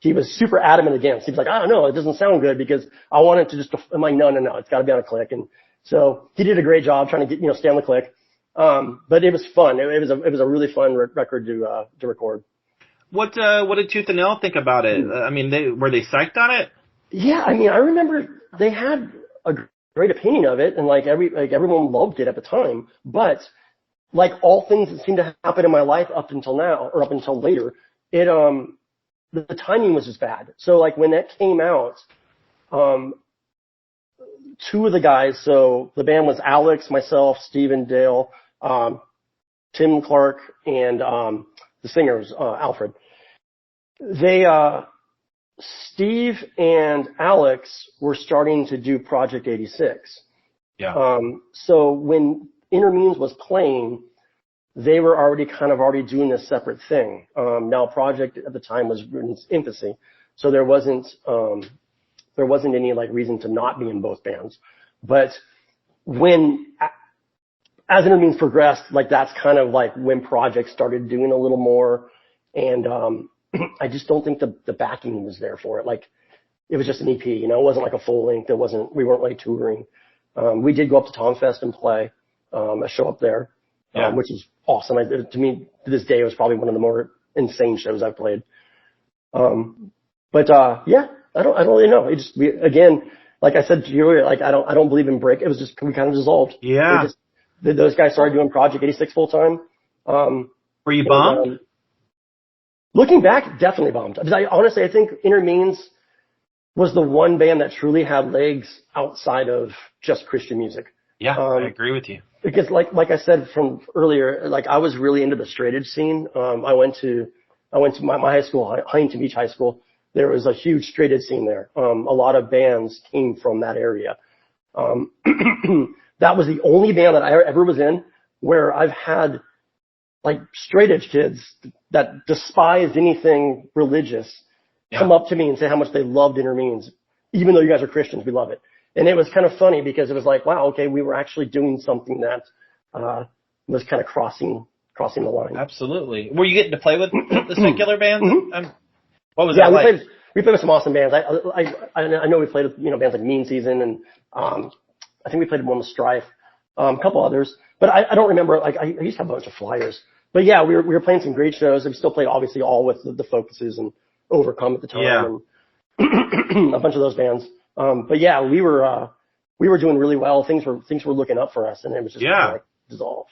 he was super adamant against. He was like, I don't know, it doesn't sound good because I want it to just, I'm like, no, it's got to be on a click. And so he did a great job trying to get, stay on the click. But it was fun. It was a really fun record to record. What did Tooth and Nail think about it? I mean, were they psyched on it? Yeah, I mean, I remember they had a great opinion of it, and everyone loved it at the time. But like all things that seem to happen in my life up until now, or up until later, the timing was just bad. So like when that came out, two of the guys, so the band was Alex, myself, Steven, Dale, Tim Clark, and the singer was Alfred. Steve and Alex were starting to do Project 86. Yeah. So when Innermeans was playing, they were already doing this separate thing. Now Project at the time was in its infancy, so there wasn't any like reason to not be in both bands. But as Innermeans progressed, like that's kind of like when Project started doing a little more, and I just don't think the backing was there for it. Like it was just an EP, it wasn't like a full length. We weren't like touring. We did go up to Tomfest and play a show up there, which is awesome. To me, to this day, it was probably one of the more insane shows I've played. But I don't really know. Again, like I said to you earlier, like I don't believe in break. It was just we kind of dissolved. Yeah. Those guys started doing Project 86 full time. Were you bummed? Looking back, definitely bummed. Because I think Innermeans was the one band that truly had legs outside of just Christian music. Yeah, I agree with you. Because like I said from earlier, like I was really into the straight edge scene. I went to my high school, Huntington Beach High School. There was a huge straight edge scene there. A lot of bands came from that area. That was the only band that I ever was in where I've had like straight edge kids that despised anything religious come up to me and say how much they loved Innermeans. Even though you guys are Christians, we love it. And it was kind of funny because it was like, wow, okay, we were actually doing something that was kind of crossing the line. Absolutely. Were you getting to play with the secular bands? Mm-hmm. What was that like? We played with some awesome bands. I know we played with bands like Mean Season, and I think we played one with Strife, a couple others. But I don't remember. Like I used to have a bunch of flyers. But yeah, we were playing some great shows. We still play obviously all with the Focuses and Overcome at the time, and a bunch of those bands. But yeah, we were doing really well. Things were looking up for us, and it was just kind of like dissolve.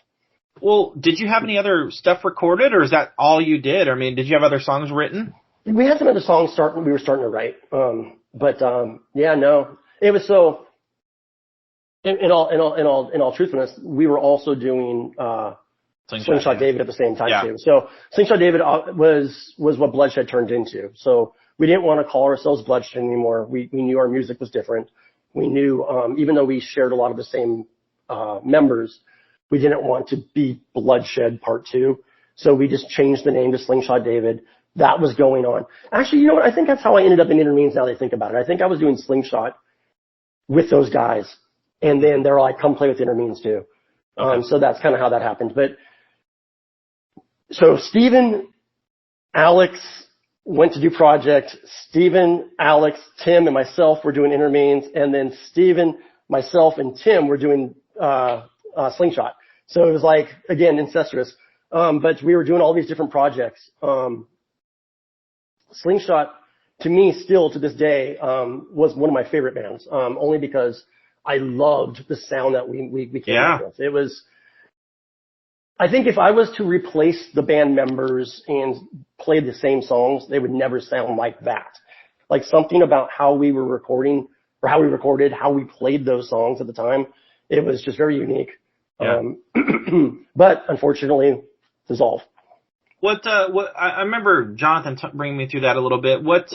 Well, did you have any other stuff recorded, or is that all you did? I mean, did you have other songs written? We had some other songs we were starting to write. Yeah, no, it was so. In all truthfulness, we were also doing Slingshot David at the same time too. So Slingshot David was what Bloodshed turned into. So we didn't want to call ourselves Bloodshed anymore. We knew our music was different. We knew, even though we shared a lot of the same members, we didn't want to be Bloodshed Part 2. So we just changed the name to Slingshot David. That was going on. Actually, you know what? I think that's how I ended up in Innermeans now that I think about it. I think I was doing Slingshot with those guys. And then they're like, come play with Innermeans too. Okay. So that's kind of how that happened. But so Steven, Alex went to do Project. Steven, Alex, Tim, and myself were doing Innermeans. And then Steven, myself, and Tim were doing Slingshot. So it was like, again, incestuous. But we were doing all these different projects. Slingshot, to me, still to this day, was one of my favorite bands. Only because I loved the sound that we came up with. It was, I think if I was to replace the band members and play the same songs, they would never sound like that. Like something about how we were recording, or how we recorded, how we played those songs at the time, it was just very unique. Yeah. But unfortunately, dissolved. What I remember Jonathan bringing me through that a little bit. What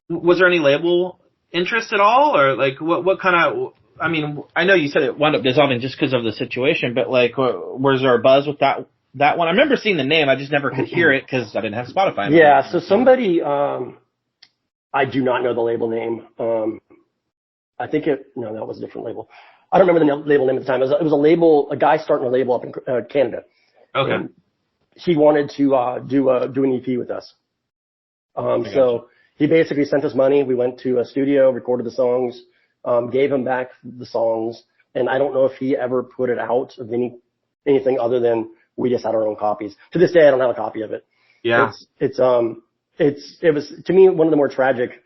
was there any label interest at all, or like what kind of I mean, I know you said it wound up dissolving just because of the situation, but like, was there a buzz with that one? I remember seeing the name. I just never could hear it because I didn't have Spotify. Yeah. So somebody, I do not know the label name. I think that was a different label. I don't remember the label name at the time. It was a label, a guy starting a label up in Canada. Okay. And he wanted to do an EP with us. So he basically sent us money. We went to a studio, recorded the songs, gave him back the songs, and I don't know if he ever put it out of anything other than we just had our own copies. To this day, I don't have a copy of it. Yeah. It was to me one of the more tragic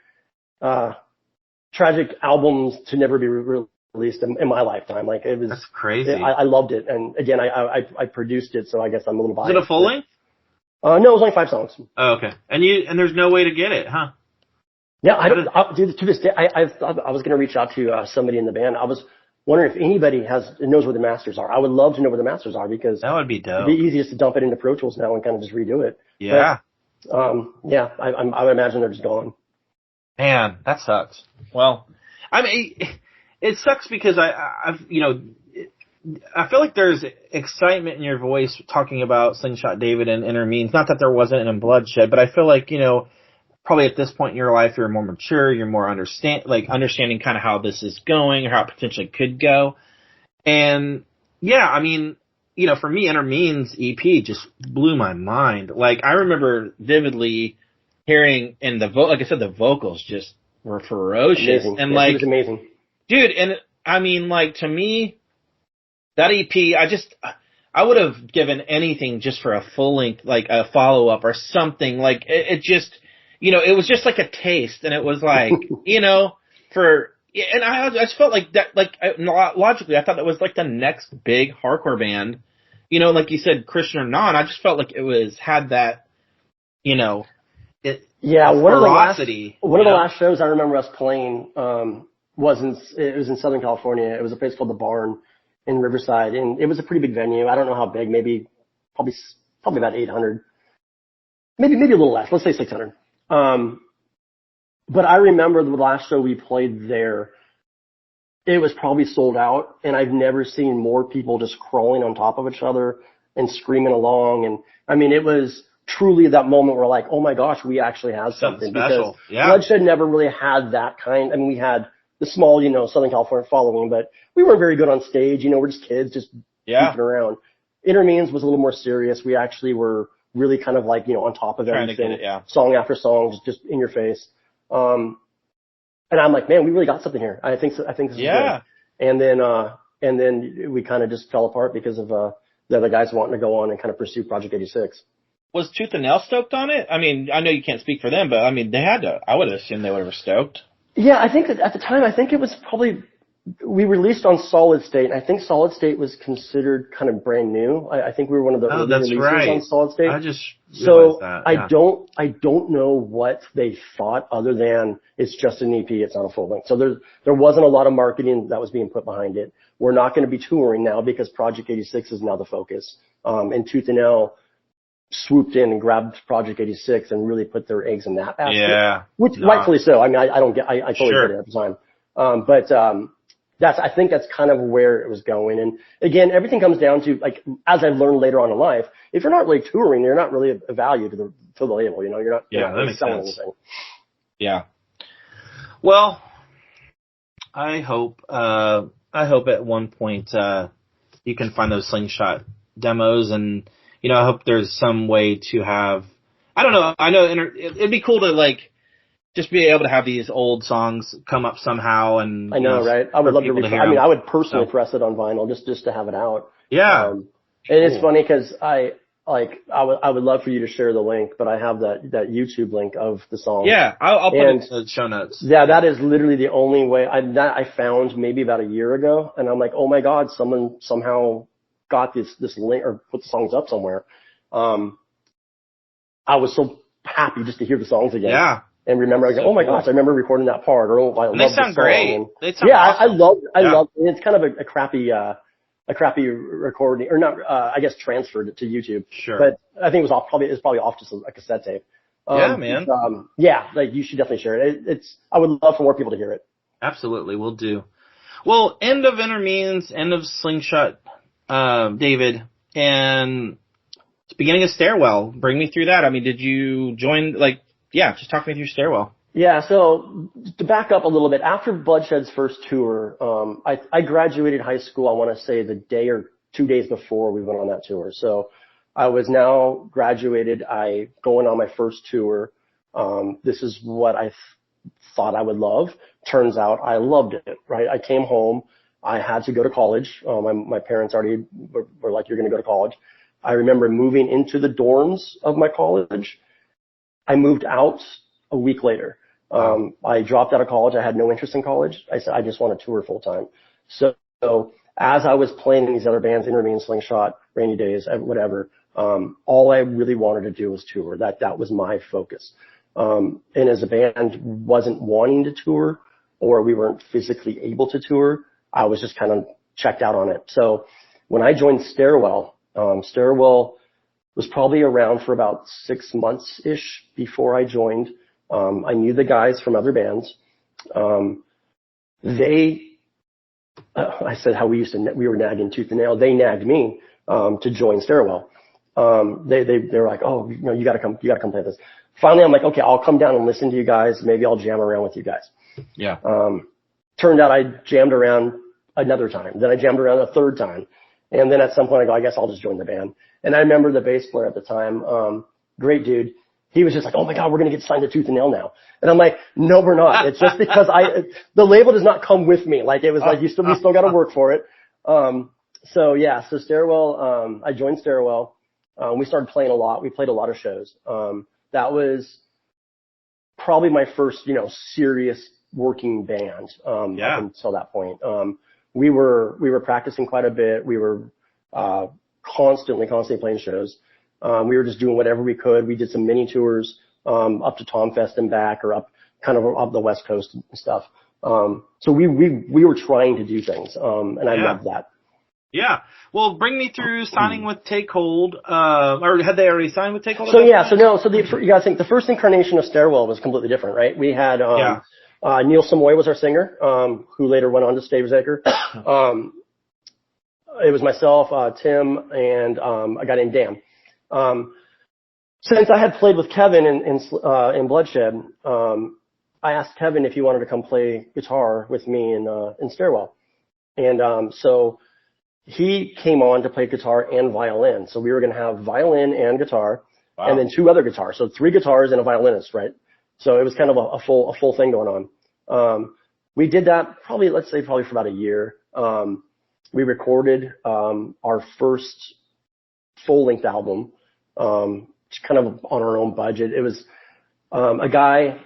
albums to never be released in my lifetime. Like it was. That's crazy. I loved it, and again, I produced it, so I guess I'm a little biased. Is it a full length? No, it was only 5 songs. Oh, okay. And there's no way to get it, huh? Yeah, dude, to this day, I was going to reach out to somebody in the band. I was wondering if anybody knows where the masters are. I would love to know where the masters are because that would be dope. It'd be easiest to dump it into Pro Tools now and kind of just redo it. Yeah. But, I would imagine they're just gone. Man, that sucks. Well, I mean, it sucks because I feel like there's excitement in your voice talking about Slingshot David and Innermeans. Not that there wasn't in Bloodshed, but I feel like, probably at this point in your life, you're more mature, you're more understanding kind of how this is going or how it potentially could go. And yeah, I mean, for me, Innermeans EP just blew my mind. Like, I remember vividly hearing, and like I said, the vocals just were ferocious. Amazing. And it was amazing. Dude, and I mean, like, to me, that EP, I would have given anything just for a full length, like a follow up or something. Like, it just, it was just like a taste, and it was like, and I just felt like that, like, logically, I thought that was like the next big hardcore band, like you said, Christian or non. I just felt like had that, ferocity. One of the last shows I remember us playing, was in Southern California. It was a place called The Barn in Riverside, and it was a pretty big venue. I don't know how big, probably about 800, maybe a little less. Let's say 600. But I remember the last show we played there, it was probably sold out, and I've never seen more people just crawling on top of each other and screaming along. And I mean, it was truly that moment where like, oh my gosh, we actually have something special. Because Bloodshed never really had that kind. I mean, we had the small, Southern California following, but we weren't very good on stage. We're just kids, just goofing around. Innermeans was a little more serious. We actually were really kind of like, on top of everything, song after song, just in your face. And I'm like, man, we really got something here. I think this is good. And then we kind of just fell apart because of, the other guys wanting to go on and kind of pursue Project 86. Was Tooth and Nail stoked on it? I mean, I know you can't speak for them, but I mean, they had to. I would assume they were stoked. Yeah, I think that at the time, it was probably, we released on Solid State, and I think Solid State was considered kind of brand new. I think we were one of the early releases on Solid State. I just realized that. Yeah. I don't know what they thought other than it's just an EP, it's not a full length. So there wasn't a lot of marketing that was being put behind it. We're not going to be touring now because Project 86 is now the focus. And Tooth and Nail swooped in and grabbed Project 86 and really put their eggs in that basket. Yeah. Which rightfully so. I mean, I totally get it at the time. But I think that's kind of where it was going. And again, everything comes down to, like, as I've learned later on in life, if you're not really touring, you're not really a value to the label, you're not, that really makes selling sense. anything. Yeah. Well, I hope at one point, you can find those Slingshot demos, and, I hope there's some way to have, I don't know, I know it'd be cool to, like, just be able to have these old songs come up somehow. And I know, right? I would love to hear. I mean, I would personally press it on vinyl just to have it out. Yeah. And it's funny because I would love for you to share the link, but I have that YouTube link of the song. Yeah, I'll put it in the show notes. Yeah, that is literally the only way I found maybe about a year ago, and I'm like, oh my God, someone somehow got this link or put the songs up somewhere. I was so happy just to hear the songs again. Yeah. And remember, I go, oh my gosh, I remember recording that part. Or I love they sound great. And, they sound awesome. I love. Yeah. It's kind of a crappy recording, or not. I guess transferred it to YouTube. Sure. But I think it was probably off just a cassette tape. Yeah, man. Like you should definitely share it. I would love for more people to hear it. Absolutely, we'll do. Well, end of Innermeans, end of Slingshot, David, and beginning of Stairwell. Bring me through that. I mean, did you join, just talk me through Stairwell. Yeah, so to back up a little bit, after Bloodshed's first tour, I graduated high school, I want to say the day or 2 days before we went on that tour. So I was now graduated, going on my first tour. This is what I thought I would love. Turns out I loved it, right? I came home, I had to go to college. My parents already were like, you're going to go to college. I remember moving into the dorms of my college. I moved out a week later. I dropped out of college. I had no interest in college. I said, I just want to tour full time. So as I was playing in these other bands, Innermeans, Slingshot, Rainy Days, whatever, all I really wanted to do was tour. That was my focus. And as a band wasn't wanting to tour, or we weren't physically able to tour, I was just kind of checked out on it. So when I joined Stairwell, Stairwell was probably around for about 6 months-ish before I joined. I knew the guys from other bands. I said how we were nagging tooth and nail. They nagged me, to join Stairwell. They were like, oh, you gotta come play this. Finally, I'm like, okay, I'll come down and listen to you guys. Maybe I'll jam around with you guys. Yeah. Turned out I jammed around another time. Then I jammed around a third time. And then at some point I go, I guess I'll just join the band. And I remember the bass player at the time, great dude. He was just like, oh my God, we're going to get signed to Tooth and Nail now. And I'm like, no, we're not. It's just because the label does not come with me. Like it was like, we still got to work for it. So Stairwell, I joined Stairwell. We started playing a lot. We played a lot of shows. That was probably my first, serious working band, up until that point. We were practicing quite a bit. We were, constantly playing shows. We were just doing whatever we could. We did some mini tours, up to Tomfest and back, or up the West Coast and stuff. So we were trying to do things. And I loved that. Yeah. Well, bring me through signing with Take Hold, or had they already signed with Take Hold? So you gotta think the first incarnation of Stairwell was completely different, right? We had, Neil Samoy was our singer, who later went on to Stairwell. It was myself, Tim, and, a guy named Dan. Since I had played with Kevin in Bloodshed, I asked Kevin if he wanted to come play guitar with me in Stairwell. And, so he came on to play guitar and violin. So we were going to have violin and guitar, and then 2 other guitars. So 3 guitars and a violinist, right? So it was kind of a full thing going on. We did that probably for about a year. We recorded, our first full-length album, just kind of on our own budget. It was, a guy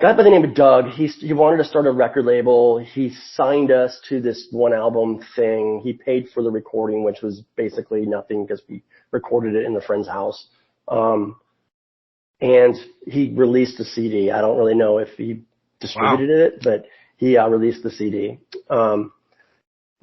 by the name of Doug. He wanted to start a record label. He signed us to this one album thing. He paid for the recording, which was basically nothing because we recorded it in a friend's house. And he released the CD. I don't really know if he distributed it, but he released the CD.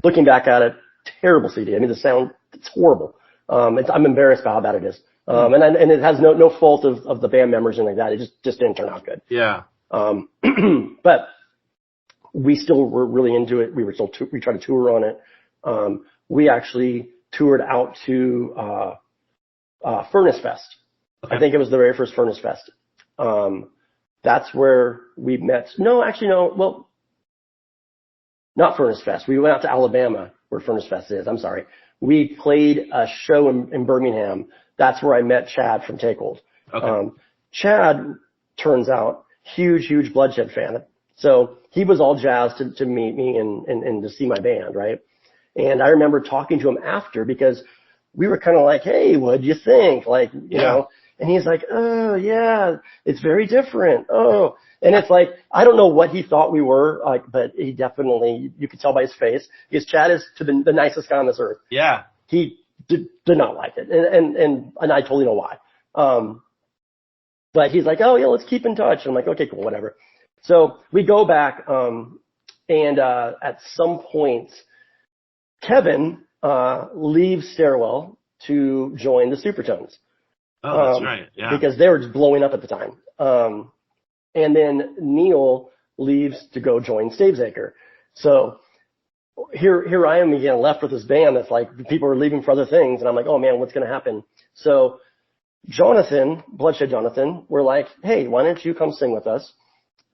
Looking back at it, terrible CD. I mean, the sound, it's horrible. I'm embarrassed by how bad it is. And it has no fault of the band members and like that. It just didn't turn out good. Yeah. But we still were really into it. We tried to tour on it. We actually toured out to, Furnace Fest. Okay. I think it was the very first Furnace Fest. That's where we met. No, actually, no. Well, not Furnace Fest. We went out to Alabama where Furnace Fest is. I'm sorry. We played a show in Birmingham. That's where I met Chad from Take Hold. Okay. Chad, turns out, huge Bloodshed fan. So he was all jazzed to meet me and to see my band, right? And I remember talking to him after because we were kind of like, hey, what'd you think? Like, you know, and he's like, oh yeah, it's very different. Oh, and it's like, I don't know what he thought we were, like, but he definitely, you could tell by his face, because Chad is the nicest guy on this earth. Yeah. He did not like it. And I totally know why. But he's like, oh yeah, let's keep in touch. I'm like, okay, cool, whatever. So we go back, and at some point, Kevin leaves Stairwell to join the Supertones. Oh, that's right. Yeah. Because they were just blowing up at the time. And then Neil leaves to go join Stavesacre. So here I am again, left with this band that's like, people are leaving for other things, and I'm like, oh man, what's going to happen? So Jonathan, Bloodshed Jonathan, we're like, hey, why don't you come sing with us,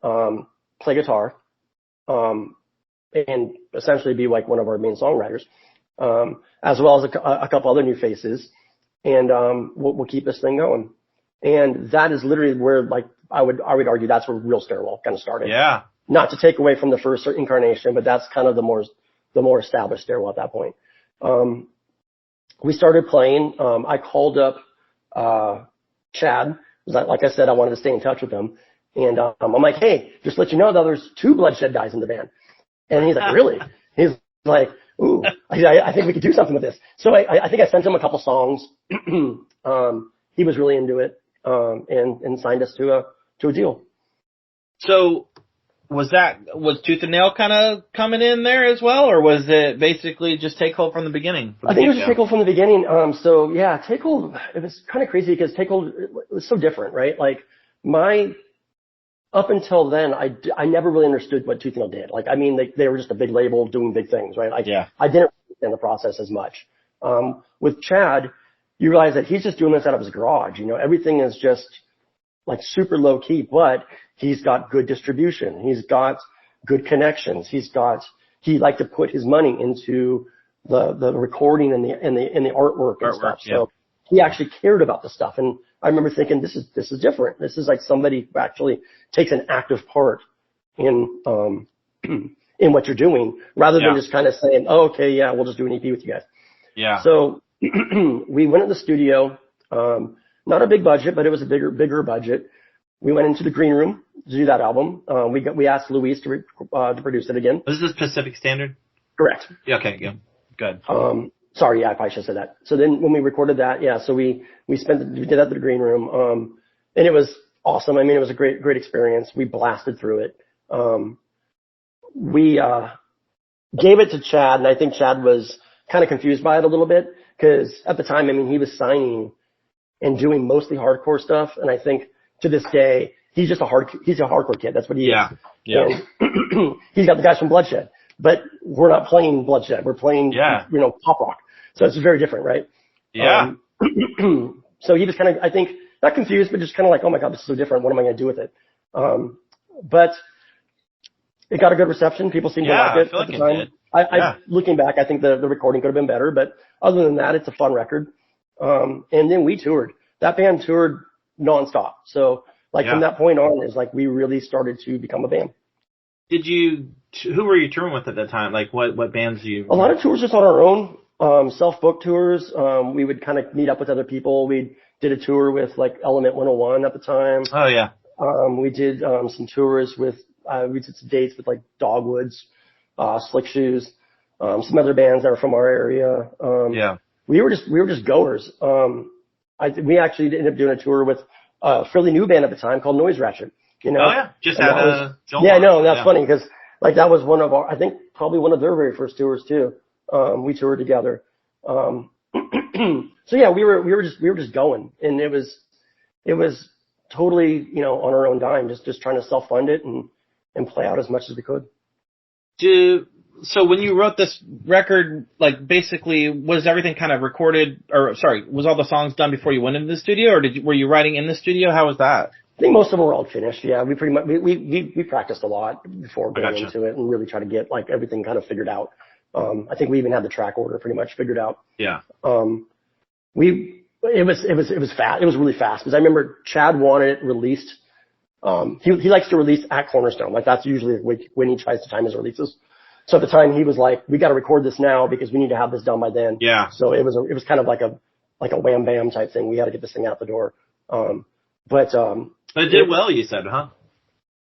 play guitar, and essentially be like one of our main songwriters, as well as a couple other new faces, and we'll keep this thing going. And that is literally where, like, I would argue that's where real Stairwell kind of started. Yeah. Not to take away from the first incarnation, but that's kind of the more established Stairwell at that point. We started playing. I called up Chad. Like I said, I wanted to stay in touch with him. And I'm like, hey, just to let you know that there's 2 Bloodshed guys in the band. And he's like, really? He's like, ooh, I think we could do something with this. So I think I sent him a couple songs. He was really into it, and signed us to a deal. So was Tooth and Nail kind of coming in there as well, or was it basically just Take Hold from the beginning? I think it was Take Hold from the beginning. So yeah, Take Hold, it was kind of crazy because Take Hold was so different, right? Like up until then, I never really understood what Tooth and Nail did. Like, I mean, they were just a big label doing big things, right? Like, yeah. I didn't understand the process as much. With Chad, you realize that he's just doing this out of his garage. You know, everything is just like super low key, but he's got good distribution. He's got good connections. He liked to put his money into the recording and the artwork and stuff. Yeah. So he actually cared about the stuff. And I remember thinking, this is different. This is like somebody who actually takes an active part in what you're doing, rather than just kind of saying, oh, okay, yeah, we'll just do an EP with you guys. Yeah. So we went in the studio, not a big budget, but it was a bigger budget. We went into the green room to do that album. We asked Luis to produce it again. Was this Pacific Standard? Correct. Yeah, okay, yeah. Good. Sorry, yeah, I probably should have said that. So then when we recorded that, yeah, so we did that in the green room, and it was awesome. I mean, it was a great experience. We blasted through it. We gave it to Chad, and I think Chad was kind of confused by it a little bit, because at the time, I mean, he was signing and doing mostly hardcore stuff, and I think to this day, he's a hardcore kid. That's what he is. Yeah. He's got the guys from Bloodshed, but we're not playing Bloodshed. We're playing, pop rock. So it's very different, right? Yeah. So he was kind of, I think, not confused, but just kind of like, oh my God, this is so different. What am I going to do with it? But it got a good reception. People seemed to like it at the time. Looking back, I think the recording could have been better, but other than that, it's a fun record. And then we toured. That band toured nonstop. So from that point on is like we really started to become a band. Who were you touring with at that time? Like what bands you? A lot of tours just on our own, self-booked tours. We would kind of meet up with other people. We did a tour with like Element 101 at the time. Oh yeah. We did some tours with we did some dates with like Dogwoods, Slick Shoes, some other bands that are from our area. We were just goers. We actually ended up doing a tour with a fairly new band at the time called Noise Ratchet. You know? Oh yeah, just had that's funny because like that was one of our, I think probably one of their very first tours too. We toured together. So yeah, we were just going, and it was totally, on our own dime, just trying to self-fund it and play out as much as we could. So when you wrote this record, like basically was everything kind of recorded, was all the songs done before you went into the studio, or were you writing in the studio? How was that? I think most of them were all finished. Yeah, we pretty much, we practiced a lot before going into it and really try to get like everything kind of figured out. I think we even had the track order pretty much figured out. Yeah. It was fast. It was really fast because I remember Chad wanted it released. He likes to release at Cornerstone. Like that's usually when he tries to time his releases. So at the time he was like, we got to record this now because we need to have this done by then. Yeah. So it was kind of like a wham bam type thing. We had to get this thing out the door. But it did well, you said, huh?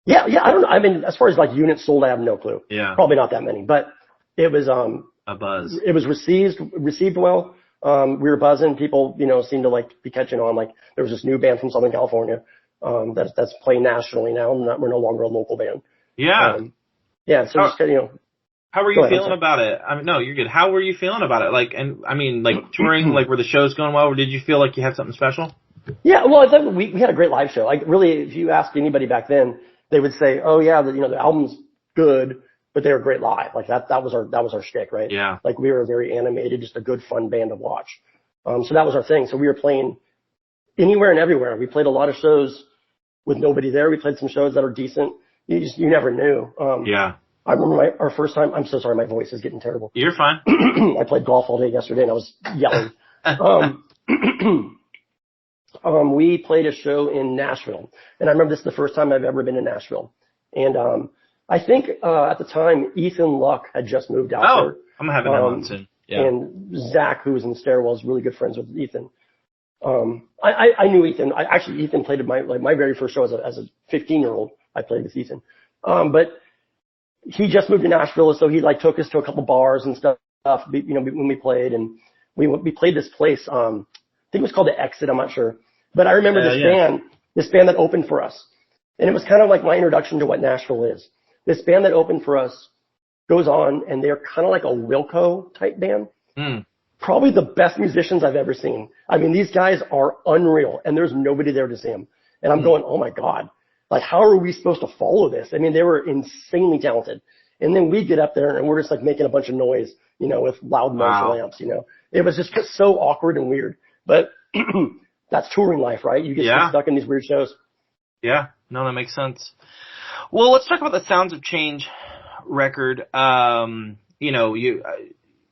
Yeah. I don't know. I mean, as far as like units sold, I have no clue. Yeah. Probably not that many, but it was, a buzz. It was received well. We were buzzing. People, seemed to like be catching on. Like there was this new band from Southern California, that's playing nationally now. We're no longer a local band. Yeah. Yeah. So how were you feeling about it? I mean, no, you're good. How were you feeling about it? Like, and I mean, like touring, like were the shows going well, or did you feel like you had something special? Yeah, well, I thought we had a great live show. Like really, if you asked anybody back then, they would say, oh yeah, the album's good. but they were great live. Like that was our shtick, right? Yeah. Like we were very animated, just a good, fun band to watch. So that was our thing. So we were playing anywhere and everywhere. We played a lot of shows with nobody there. We played some shows that are decent. You never knew. Yeah. I remember our first time. I'm so sorry, my voice is getting terrible. You're fine. I played golf all day yesterday and I was yelling. We played a show in Nashville, and I remember this is the first time I've ever been in Nashville. And I think at the time Ethan Luck had just moved out there. I'm gonna have him on soon. Yeah. And Zach, who was in Stairwell, is really good friends with Ethan. I knew Ethan. Ethan played at my very first show as a 15-year-old. I played with Ethan. But he just moved to Nashville, so he took us to a couple bars and stuff, when we played, and we played this place. I think it was called The Exit. I'm not sure, but I remember this band that opened for us, and it was kind of like my introduction to what Nashville is. This band that opened for us goes on, and they're kind of like a Wilco type band. Probably the best musicians I've ever seen. I mean, these guys are unreal, and there's nobody there to see them. And I'm going, oh my God, how are we supposed to follow this? I mean, they were insanely talented. And then we get up there and we're just making a bunch of noise, with loud Marshall amps, It was just so awkward and weird. But that's touring life, right? You get stuck in these weird shows. Yeah, no, that makes sense. Well, let's talk about the Sounds of Change record.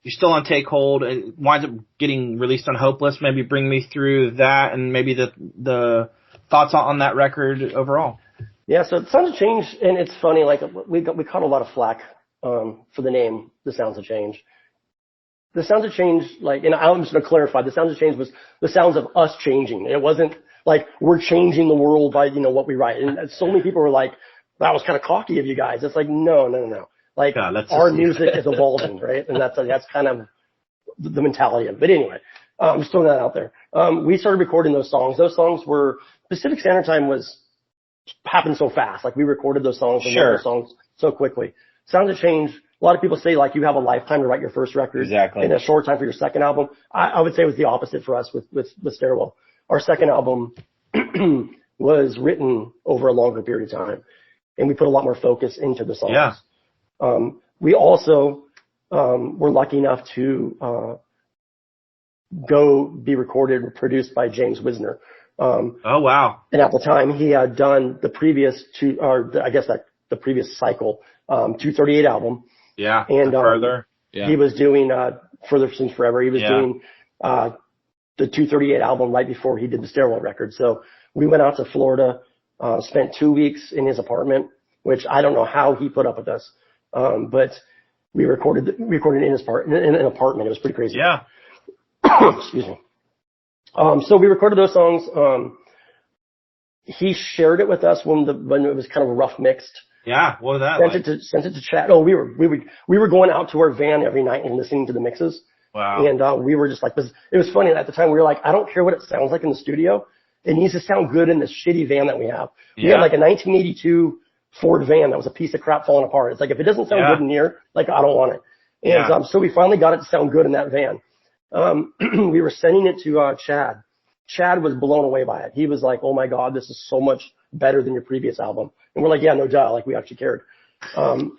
You're still on Take Hold. It winds up getting released on Hopeless. Maybe bring me through that and maybe the thoughts on that record overall. Yeah, so Sounds of Change, and it's funny, we caught a lot of flack for the name, The Sounds of Change. The Sounds of Change, and I'm just going to clarify, The Sounds of Change was the sounds of us changing. It wasn't we're changing the world by, what we write. And so many people were like, that was kind of cocky of you guys. It's no. Our music is evolving, right? And that's kind of the mentality of it. But anyway, I'm just throwing that out there. We started recording those songs. Those songs were, Pacific Standard Time happened so fast. We recorded those songs and wrote those songs so quickly. Sounds of Change, a lot of people say you have a lifetime to write your first record. Exactly. And a short time for your second album. I would say it was the opposite for us with Stairwell. Our second album was written over a longer period of time. And we put a lot more focus into the songs. Yeah. We also were lucky enough to go be recorded and produced by James Wisner. Oh wow! And at the time, he had done the previous the previous cycle, 238 album. Yeah. And Further. Yeah. He was doing Further Since Forever. He was doing the 238 album right before he did the Stairwell record. So we went out to Florida, spent 2 weeks in his apartment, which I don't know how he put up with us. But we recorded in his in an apartment. It was pretty crazy. Yeah. Excuse me. So we recorded those songs. He shared it with us when it was kind of rough mixed. Yeah. What was that? Sent it to Chad. Oh, we were going out to our van every night and listening to the mixes. Wow. And we were just this. It was funny at the time. We were I don't care what it sounds like in the studio. It needs to sound good in this shitty van that we have. We had a 1982 Ford van that was a piece of crap falling apart. It's if it doesn't sound good in here, I don't want it. And so we finally got it to sound good in that van. We were sending it to Chad. Chad was blown away by it. He was like, "Oh my God, this is so much better than your previous album." And we're like, "Yeah, no duh." We actually cared. And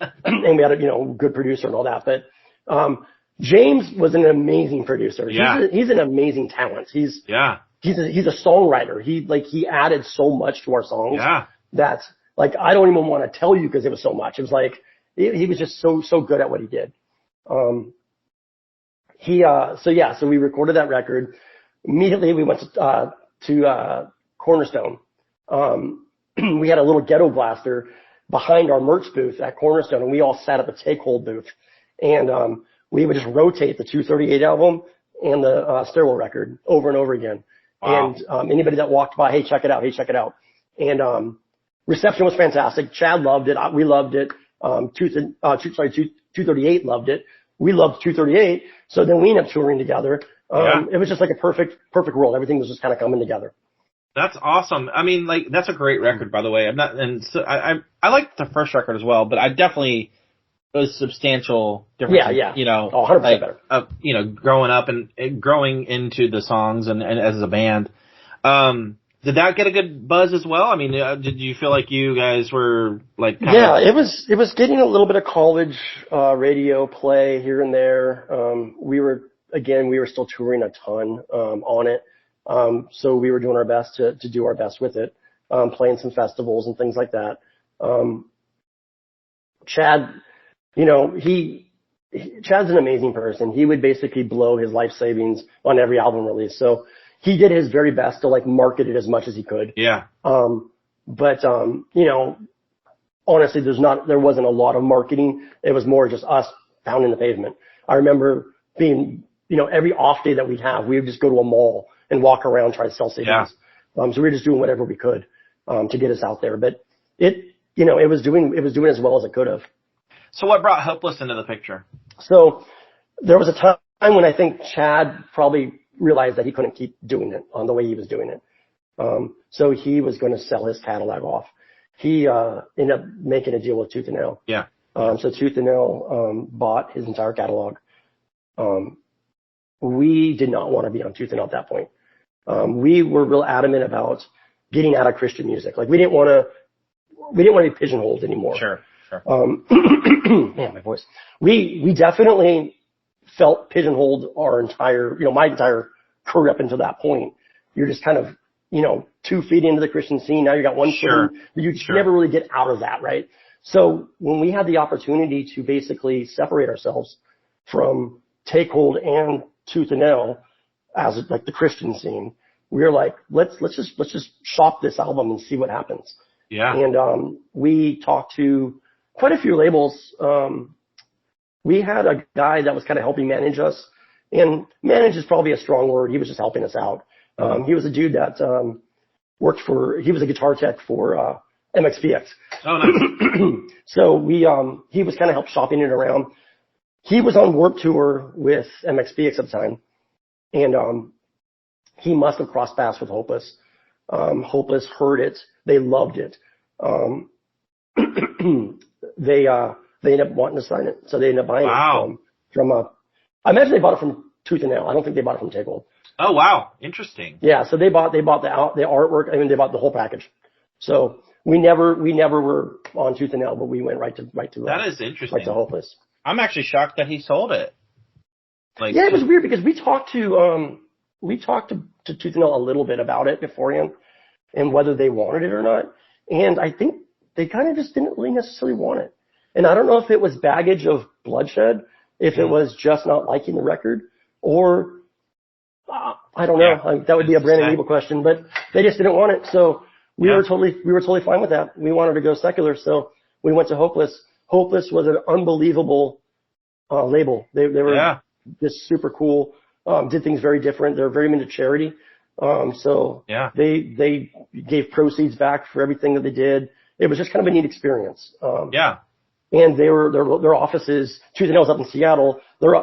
we had a good producer and all that. But James was an amazing producer. Yeah. He's an amazing talent. He's a songwriter. He added so much to our songs. Yeah. That I don't even want to tell you because it was so much. It was he was just so good at what he did. So we recorded that record. Immediately we went to Cornerstone. We had a little ghetto blaster behind our merch booth at Cornerstone, and we all sat at the Take Hold booth. And we would just rotate the 238 album and the Stairwell record over and over again. Wow. And anybody that walked by, hey, check it out. And reception was fantastic. Chad loved it. We loved it. 238 loved it. We loved 238. So then we ended up touring together. It was just a perfect world. Everything was just kind of coming together. That's awesome. I mean, that's a great record, by the way. I liked the first record as well, but I definitely was substantial difference. Yeah. 100% better. Growing up and growing into the songs and as a band. Did that get a good buzz as well? I mean, did you feel like you guys were like? It was getting a little bit of college radio play here and there. We were still touring a ton on it, so we were doing our best to do our best with it, playing some festivals and things like that. Chad, Chad's an amazing person. He would basically blow his life savings on every album release. So he did his very best to like market it as much as he could. Yeah. But honestly, there wasn't a lot of marketing. It was more just us pounding the pavement. I remember being, every off day that we'd have, we would just go to a mall and walk around, try to sell CDs. Yeah. So we were just doing whatever we could, to get us out there. But it was doing as well as it could have. So what brought Hopeless into the picture? So there was a time when I think Chad probably realized that he couldn't keep doing it on the way he was doing it. So he was going to sell his catalog off. He ended up making a deal with Tooth and Nail. Yeah. So Tooth and Nail bought his entire catalog. We did not want to be on Tooth and Nail at that point. We were real adamant about getting out of Christian music. Like we didn't want to be pigeonholed anymore. Sure. Man, my voice. We definitely felt pigeonholed my entire career up until that point. You're just kind of, 2 feet into the Christian scene. Now you got 1 foot. You never really get out of that, right? So when we had the opportunity to basically separate ourselves from Takehold and Tooth and Nail as like the Christian scene, we were like, let's just shop this album and see what happens. Yeah. And we talked to quite a few labels. We had a guy that was kind of helping manage us, and manage is probably a strong word. He was just helping us out. He was a dude that he was a guitar tech for MXPX. Oh, nice. So he was kind of help shopping it around. He was on Warped Tour with MXPX at the time, and he must have crossed paths with Hopeless. Hopeless heard it. They loved it. They ended up wanting to sign it, so they ended up buying it from I imagine they bought it from Tooth and Nail. I don't think they bought it from Takehold. Oh wow, interesting. Yeah, so they bought the artwork. I mean, they bought the whole package. So we never were on Tooth and Nail, but we went right to that is interesting. Right to Hopeless. I'm actually shocked that he sold it. Yeah, it was weird because we talked to Tooth and Nail a little bit about it beforehand and whether they wanted it or not. And I think they kind of just didn't really necessarily want it. And I don't know if it was baggage of Bloodshed, if it was just not liking the record, or I don't know. Yeah. That would be a Brandon Evil question, but they just didn't want it. So we were totally fine with that. We wanted to go secular, so we went to Hopeless. Hopeless was an unbelievable label. They were just super cool. Did things very different. They're very into charity. They gave proceeds back for everything that they did. It was just kind of a neat experience. And their offices, Tooth and Nail's up in Seattle. Their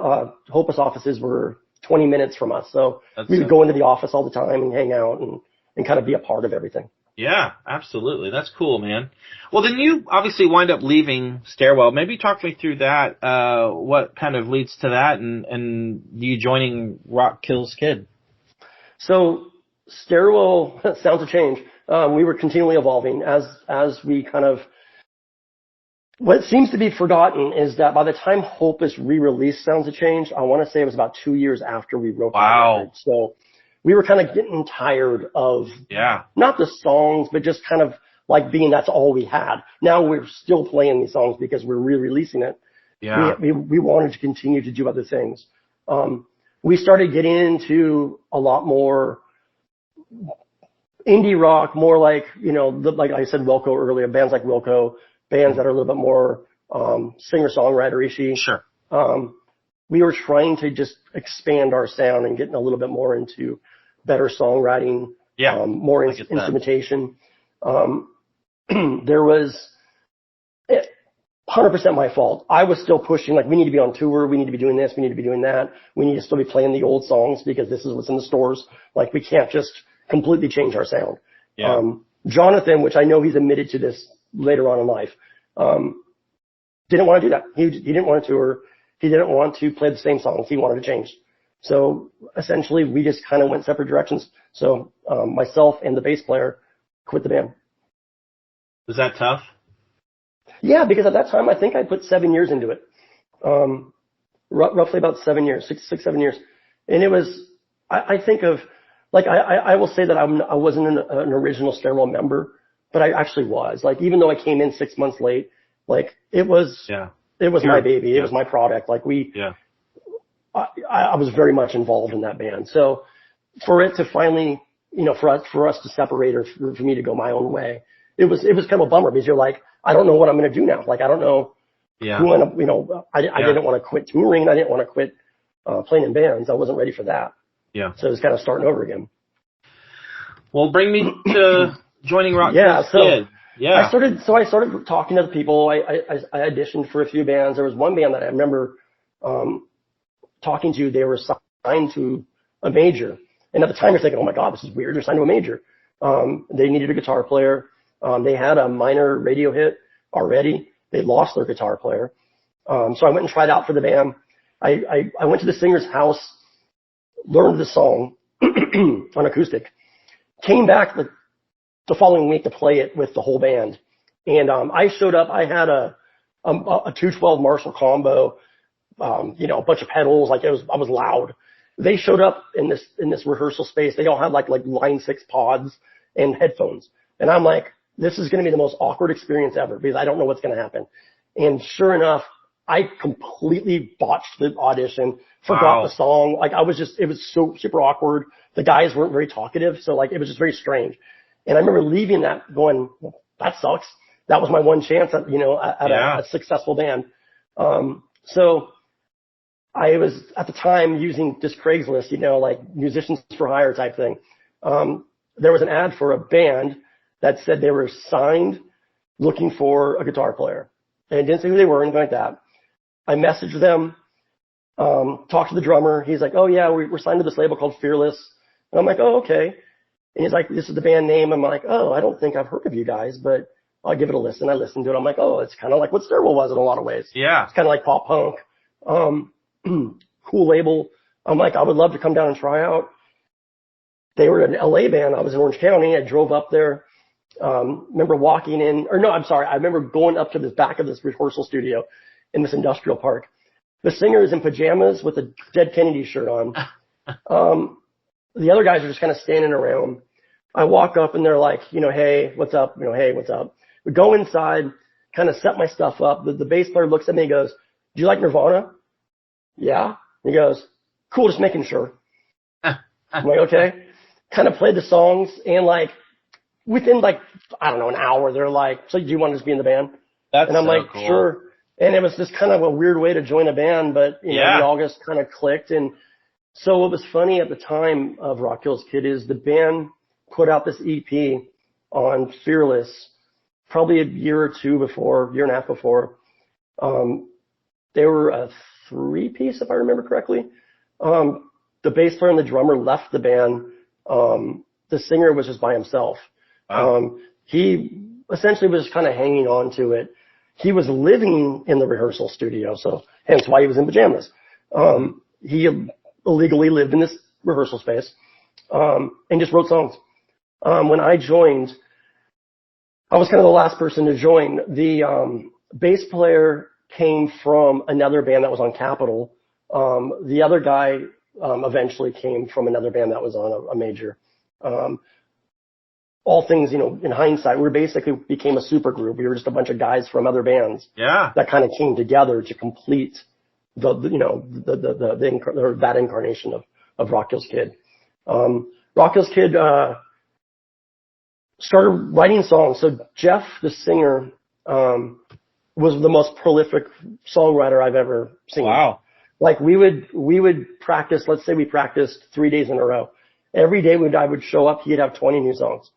Hopeless offices were 20 minutes from us. So we would go into the office all the time and hang out and kind of be a part of everything. Yeah, absolutely. That's cool, man. Well, then you obviously wind up leaving Stairwell. Maybe talk me through that. What kind of leads to that and you joining Rock Kills Kid? So Stairwell, Sounds of Change. We were continually evolving as we kind of, what seems to be forgotten is that by the time Hopeless re-released Sounds of Change, I want to say it was about 2 years after we wrote that record. So we were kind of getting tired of not the songs, but just kind of like being that's all we had. Now we're still playing these songs because we're re-releasing it. Yeah. We wanted to continue to do other things. We started getting into a lot more indie rock, more like, like I said, Wilco earlier, bands like Wilco, bands that are a little bit more singer-songwriter-ishy. Sure. We were trying to just expand our sound and getting a little bit more into better songwriting, more instrumentation. There was 100% my fault. I was still pushing, like, we need to be on tour, we need to be doing this, we need to be doing that, we need to still be playing the old songs because this is what's in the stores. Like, we can't just completely change our sound. Yeah. Jonathan, which I know he's admitted to this later on in life, didn't want to do that. He didn't want to tour. He didn't want to play the same songs. He wanted to change. So essentially we just kind of went separate directions. So, myself and the bass player quit the band. Was that tough? Yeah, because at that time I think I put 7 years into it. Roughly about 7 years, 7 years. And it was, I think of, like, I will say that I wasn't an original Stairwell member, but I actually was. Like, even though I came in 6 months late, like, it was my baby. It was my product. Like, I was very much involved in that band. So for it to finally, for us to separate, or for me to go my own way, it was kind of a bummer, because you're like, I don't know what I'm going to do now. Like, I don't know who I didn't want to quit touring. I didn't want to quit playing in bands. I wasn't ready for that. Yeah. So it was kind of starting over again. Well, bring me to joining Rock Kid. Yeah. I started talking to the people. I auditioned for a few bands. There was one band that I remember talking to. They were signed to a major. And at the time you're thinking, oh my God, this is weird. They're signed to a major. They needed a guitar player. They had a minor radio hit already. They lost their guitar player. So I went and tried out for the band. I went to the singer's house, learned the song on acoustic, came back the following week to play it with the whole band. And I showed up. I had a 212 Marshall combo, a bunch of pedals. Like, I was loud. They showed up in this rehearsal space. They all had like Line 6 pods and headphones. And I'm like, this is going to be the most awkward experience ever, because I don't know what's going to happen. And sure enough, I completely botched the audition, forgot the song. Like, it was so super awkward. The guys weren't very talkative. So, like, it was just very strange. And I remember leaving that going, well, that sucks. That was my one chance at a successful band. So I was at the time using just Craigslist, like musicians for hire type thing. There was an ad for a band that said they were signed, looking for a guitar player. And it didn't say who they were, anything like that. I messaged them, talked to the drummer. He's like, oh yeah, we're signed to this label called Fearless. And I'm like, oh, okay. And he's like, this is the band name. I'm like, oh, I don't think I've heard of you guys, but I'll give it a listen. I listened to it. I'm like, oh, it's kind of like what Stairwell was in a lot of ways. Yeah. It's kind of like pop punk. Cool label. I'm like, I would love to come down and try out. They were an LA band. I was in Orange County. I drove up there. Remember walking in, I remember going up to the back of this rehearsal studio in this industrial park. The singer is in pajamas with a Dead Kennedy shirt on. The other guys are just kind of standing around. I walk up and they're like, hey, what's up? Hey, what's up? We go inside, kind of set my stuff up. The bass player looks at me and goes, do you like Nirvana? Yeah. He goes, cool, just making sure. I'm like, okay. Kind of played the songs, and like within an hour, they're like, so do you want to just be in the band? And I'm so like, cool. Sure. And it was just kind of a weird way to join a band, but we all just kind of clicked. And so what was funny at the time of Rock Kills Kid is the band put out this EP on Fearless probably a year or two before, year and a half before. They were a 3-piece, if I remember correctly. The bass player and the drummer left the band. The singer was just by himself. Wow. He essentially was kind of hanging on to it. He was living in the rehearsal studio, so hence why he was in pajamas. He illegally lived in this rehearsal space, and just wrote songs. When I joined, I was kind of the last person to join. The bass player came from another band that was on Capitol. The other guy eventually came from another band that was on a major. All things, in hindsight, we basically became a super group. We were just a bunch of guys from other bands that kind of came together to complete that incarnation of Rock Kills Kid. Rock Kills Kid started writing songs. So Jeff, the singer, was the most prolific songwriter I've ever seen. Wow. Like we would practice, let's say we practiced 3 days in a row. Every day I would show up, he'd have 20 new songs.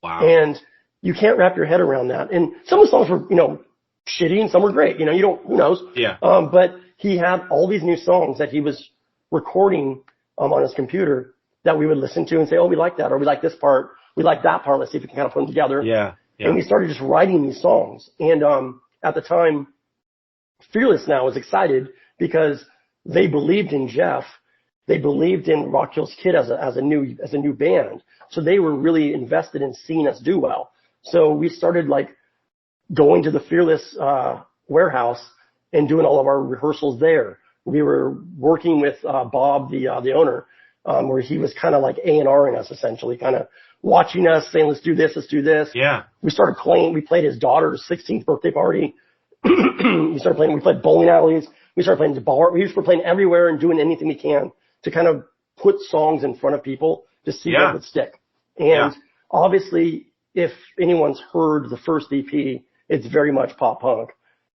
Wow. And you can't wrap your head around that. And some of the songs were, shitty and some were great. Who knows? Yeah. But he had all these new songs that he was recording, on his computer that we would listen to and say, oh, we like that, or we like this part. We like that part. Let's see if we can kind of put them together. Yeah. And we started just writing these songs. And, at the time, Fearless now was excited because they believed in Jeff. they believed in Rock Kills Kid as a new band. So they were really invested in seeing us do well. So we started like going to the Fearless warehouse and doing all of our rehearsals there. We were working with Bob, the owner, where he was kind of like A&Ring us essentially, kind of watching us, saying, let's do this, let's do this. Yeah. We started playing. We played his daughter's 16th birthday party. We played bowling alleys. We started playing the bar. We were playing everywhere and doing anything we can to kind of put songs in front of people to see what would stick. And obviously, if anyone's heard the first EP, it's very much pop punk.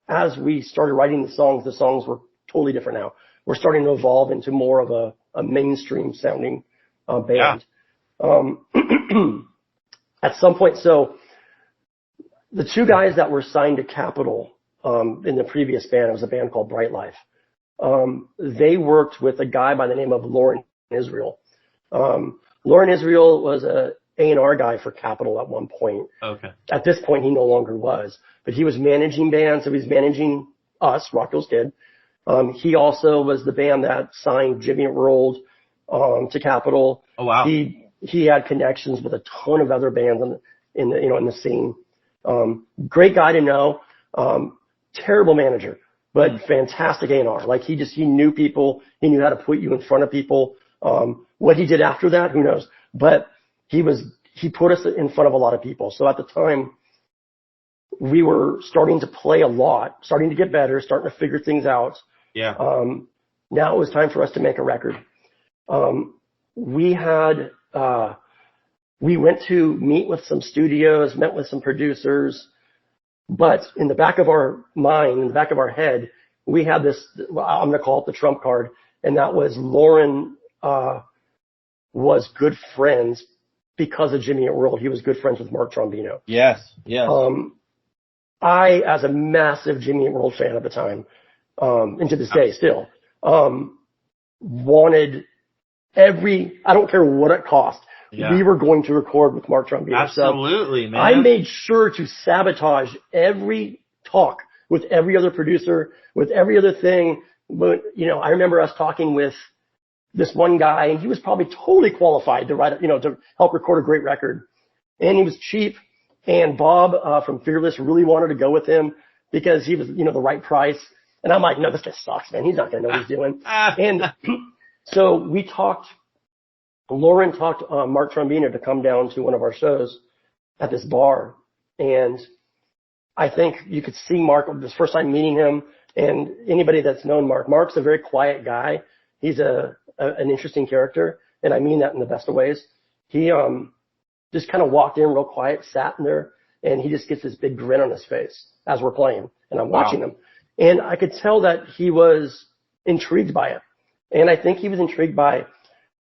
As we started writing the songs were totally different now. We're starting to evolve into more of a mainstream sounding band. At some point, so the two guys that were signed to Capitol in the previous band, it was a band called Bright Life. They worked with a guy by the name of Lauren Israel. Lauren Israel was a A&R guy for Capitol at one point. Okay. At this point, he no longer was, but he was managing bands. So he was managing us, Rock Kills Kid. He also was the band that signed Jimmy Eat World to Capitol. Oh wow. He had connections with a ton of other bands in the scene. Great guy to know. Terrible manager, but fantastic A&R. Like he knew people. He knew how to put you in front of people. What he did after that, who knows? But he put us in front of a lot of people. So at the time, we were starting to play a lot, starting to get better, starting to figure things out. Yeah. Now it was time for us to make a record. We went to meet with some studios, met with some producers, but in the back of our mind, in the back of our head, we had this, I'm going to call it the trump card, and that was Lauren was good friends because of Jimmy Eat World. He was good friends with Mark Trombino. Yes. I, as a massive Jimmy Eat World fan at the time, and to this day still, wanted I don't care what it cost. Yeah. We were going to record with Mark Trombino. Absolutely, so man. I made sure to sabotage every talk with every other producer, with every other thing. But, I remember us talking with this one guy, and he was probably totally qualified to write, to help record a great record. And he was cheap. And Bob from Fearless really wanted to go with him because he was, the right price. And I'm like, no, this guy sucks, man. He's not going to know what he's doing. And so Lauren talked Mark Trombino to come down to one of our shows at this bar. And I think you could see Mark, this first time meeting him, and anybody that's known Mark's a very quiet guy. He's an interesting character, and I mean that in the best of ways. He just kind of walked in real quiet, sat in there, and he just gets this big grin on his face as we're playing, and I'm watching him. And I could tell that he was intrigued by it. And I think he was intrigued by,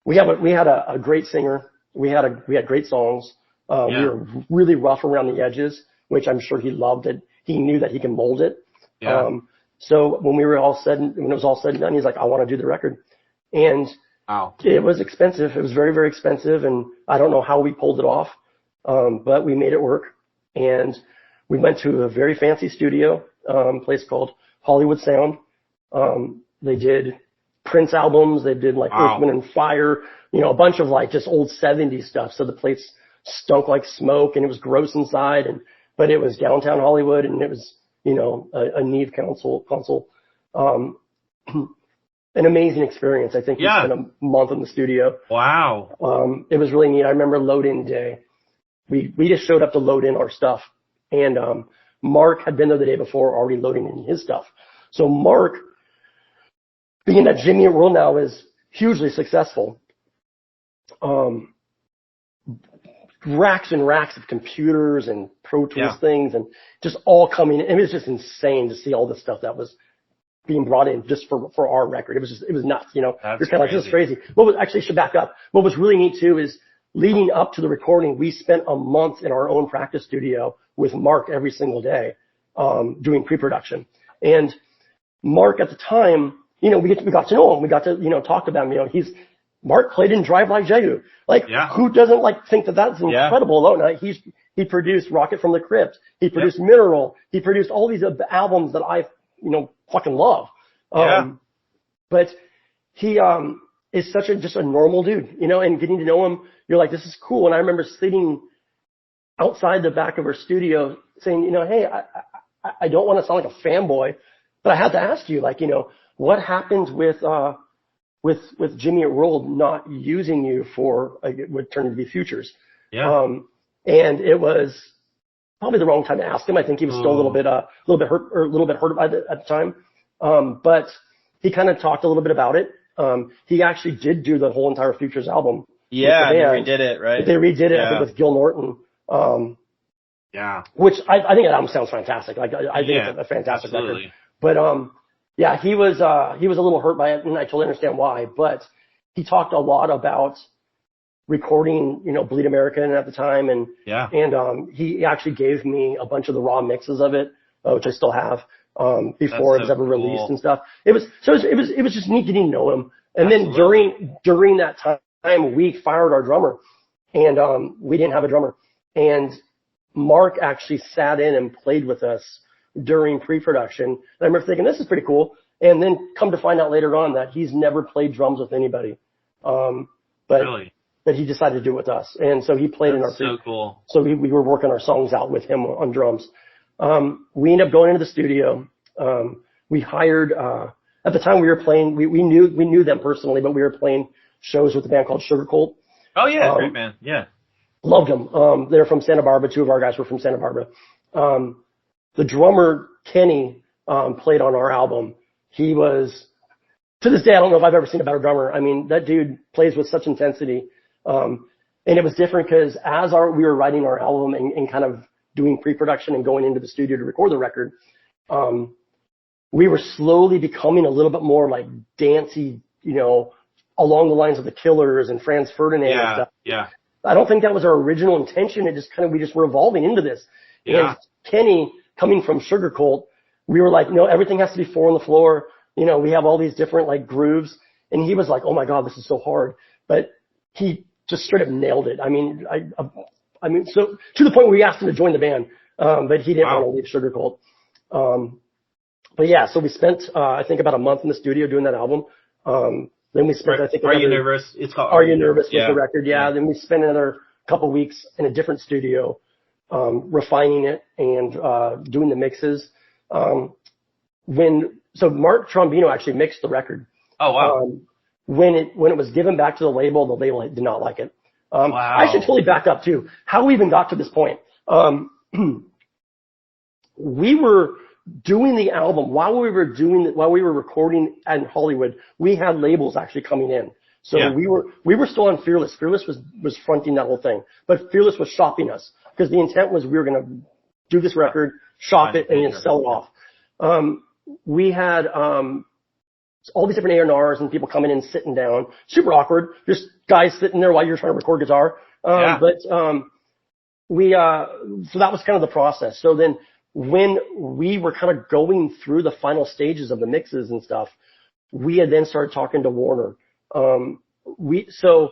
we had a great singer. We had great songs. We were really rough around the edges, which I'm sure he loved it. He knew that he can mold it. Yeah. So when it was all said and done, he's like, I want to do the record. And it was expensive. It was very, very expensive. And I don't know how we pulled it off. But we made it work. And we went to a very fancy studio, place called Hollywood Sound. They did Prince albums. They did like Earth, Wind and Fire, a bunch of like just old 70s stuff. So the place stunk like smoke and it was gross inside. But it was downtown Hollywood and it was, a Neve console. An amazing experience. I think we spent a month in the studio. Wow. It was really neat. I remember load-in day. We just showed up to load in our stuff. And Mark had been there the day before already loading in his stuff. So Mark, being that Jimmy Eat World now is hugely successful, racks and racks of computers and Pro Tools things and just all coming in. It was just insane to see all the stuff that was being brought in just for our record. It was nuts, You're kind of like, this is crazy. Actually, I should back up. What was really neat too is leading up to the recording, we spent a month in our own practice studio with Mark every single day, doing pre-production. And Mark at the time, we got to know him. We got to, talk about him. Mark played in Drive Like Jehu. Who doesn't think that that's incredible alone? He produced Rocket from the Crypt. He produced Mineral. He produced all these albums that I, fucking love. But he is just a normal dude, and getting to know him, you're like, this is cool. And I remember sitting outside the back of her studio saying, hey, I don't want to sound like a fanboy, but I had to ask you, like, what happened with Jimmy at World not using you for what turned to be Futures? Yeah. And it was probably the wrong time to ask him. I think he was still a little bit hurt at the time. But he kind of talked a little bit about it. He actually did do the whole entire Futures album. Yeah, they redid it, right? They redid it, I think, with Gil Norton. Yeah. Which I think that album sounds fantastic. Like, I think it's a fantastic absolutely. record. But, he was a little hurt by it, and I totally understand why. But he talked a lot about recording, Bleed American at the time. And he actually gave me a bunch of the raw mixes of it, which I still have. Before it was ever released and stuff. It was just neat getting to know him. And then during that time, we fired our drummer, and we didn't have a drummer. And Mark actually sat in and played with us during pre-production. And I remember thinking, this is pretty cool. And then come to find out later on that he's never played drums with anybody. But he decided to do it with us. And so he played in our so cool. So we were working our songs out with him on drums. We ended up going into the studio. We hired, at the time we were playing, we knew them personally, but we were playing shows with a band called Sugar Cult. Oh yeah, great band. Yeah. Loved them. They're from Santa Barbara. Two of our guys were from Santa Barbara. The drummer, Kenny, played on our album. He was, to this day, I don't know if I've ever seen a better drummer. I mean, that dude plays with such intensity. And it was different because we were writing our album and kind of doing pre-production and going into the studio to record the record, we were slowly becoming a little bit more like dancey, along the lines of the Killers and Franz Ferdinand and stuff. Yeah. I don't think that was our original intention. We just were evolving into this. Yeah. And Kenny, coming from Sugar Cult, we were like, no, everything has to be 4 on the floor. We have all these different like grooves. And he was like, oh my God, this is so hard. But he just straight up nailed it. I mean, so to the point where we asked him to join the band, but he didn't want to leave Sugar Cult. But yeah, so we spent, I think about a month in the studio doing that album. Then we spent, I think, Are You Nervous? It's called Are You Nervous was the record. Yeah. Then we spent another couple weeks in a different studio, refining it and, doing the mixes. So Mark Trombino actually mixed the record. Oh, wow. When it was given back to the label did not like it. I should totally back up too. How we even got to this point. We were doing the album while we were recording in Hollywood. We had labels actually coming in. So we were still on Fearless. Fearless was fronting that whole thing, but Fearless was shopping us because the intent was we were going to do this record, shop it, and then sell it off. We had, all these different A&Rs and people coming in, sitting down, super awkward. Just guys sitting there while you're trying to record guitar. So that was kind of the process. So then when we were kind of going through the final stages of the mixes and stuff, we had then started talking to Warner. So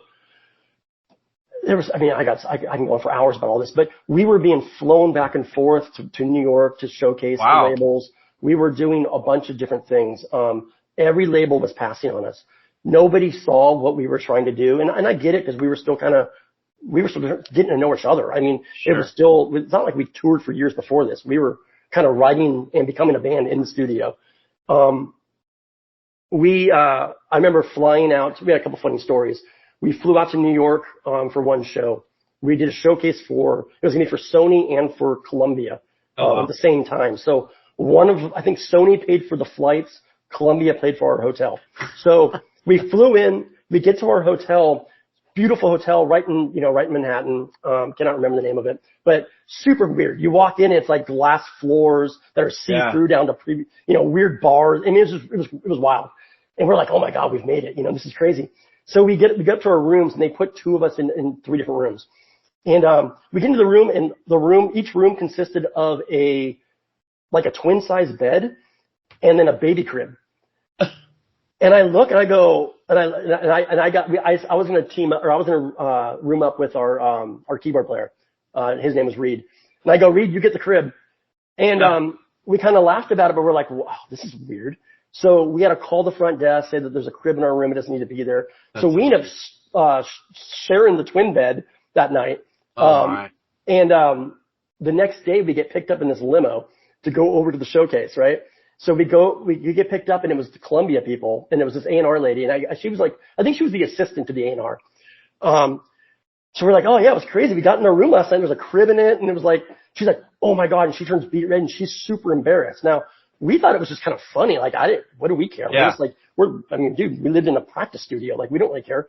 there was, I can go on for hours about all this, but we were being flown back and forth to New York to showcase the labels. We were doing a bunch of different things. Every label was passing on us. Nobody saw what we were trying to do. And I get it because we were still getting to know each other. I mean, it's not like we toured for years before this. We were kind of writing and becoming a band in the studio. I remember flying out. We had a couple funny stories. We flew out to New York, for one show. We did a showcase it was going to be for Sony and for Columbia, at the same time. So I think Sony paid for the flights. Columbia paid for our hotel. So we flew in, we get to our hotel, beautiful hotel right in Manhattan. Cannot remember the name of it, but super weird. You walk in, it's like glass floors that are see-through down to weird bars. I mean, it was wild. And we're like, oh my God, we've made it. This is crazy. So we get up to our rooms and they put 2 of us in 3 different rooms. And, we get into the room and each room consisted of a twin size bed and then a baby crib. And I look and I go, I was in a room up with our keyboard player. His name is Reed. And I go, Reed, you get the crib. And, we kind of laughed about it, but we're like, wow, this is weird. So we had to call the front desk, say that there's a crib in our room, it doesn't need to be there. So we ended up sharing the twin bed that night. And the next day we get picked up in this limo to go over to the showcase, right? So you get picked up, and it was the Columbia people, and it was this A&R lady, and she was like, I think she was the assistant to the A&R. So we're like, oh yeah, it was crazy. We got in our room last night, there was a crib in it, and it was like, she's like, oh my God, and she turns beet red, and she's super embarrassed. Now, we thought it was just kind of funny, like what do we care? Yeah. We're just like, dude, we lived in a practice studio, like we don't really care.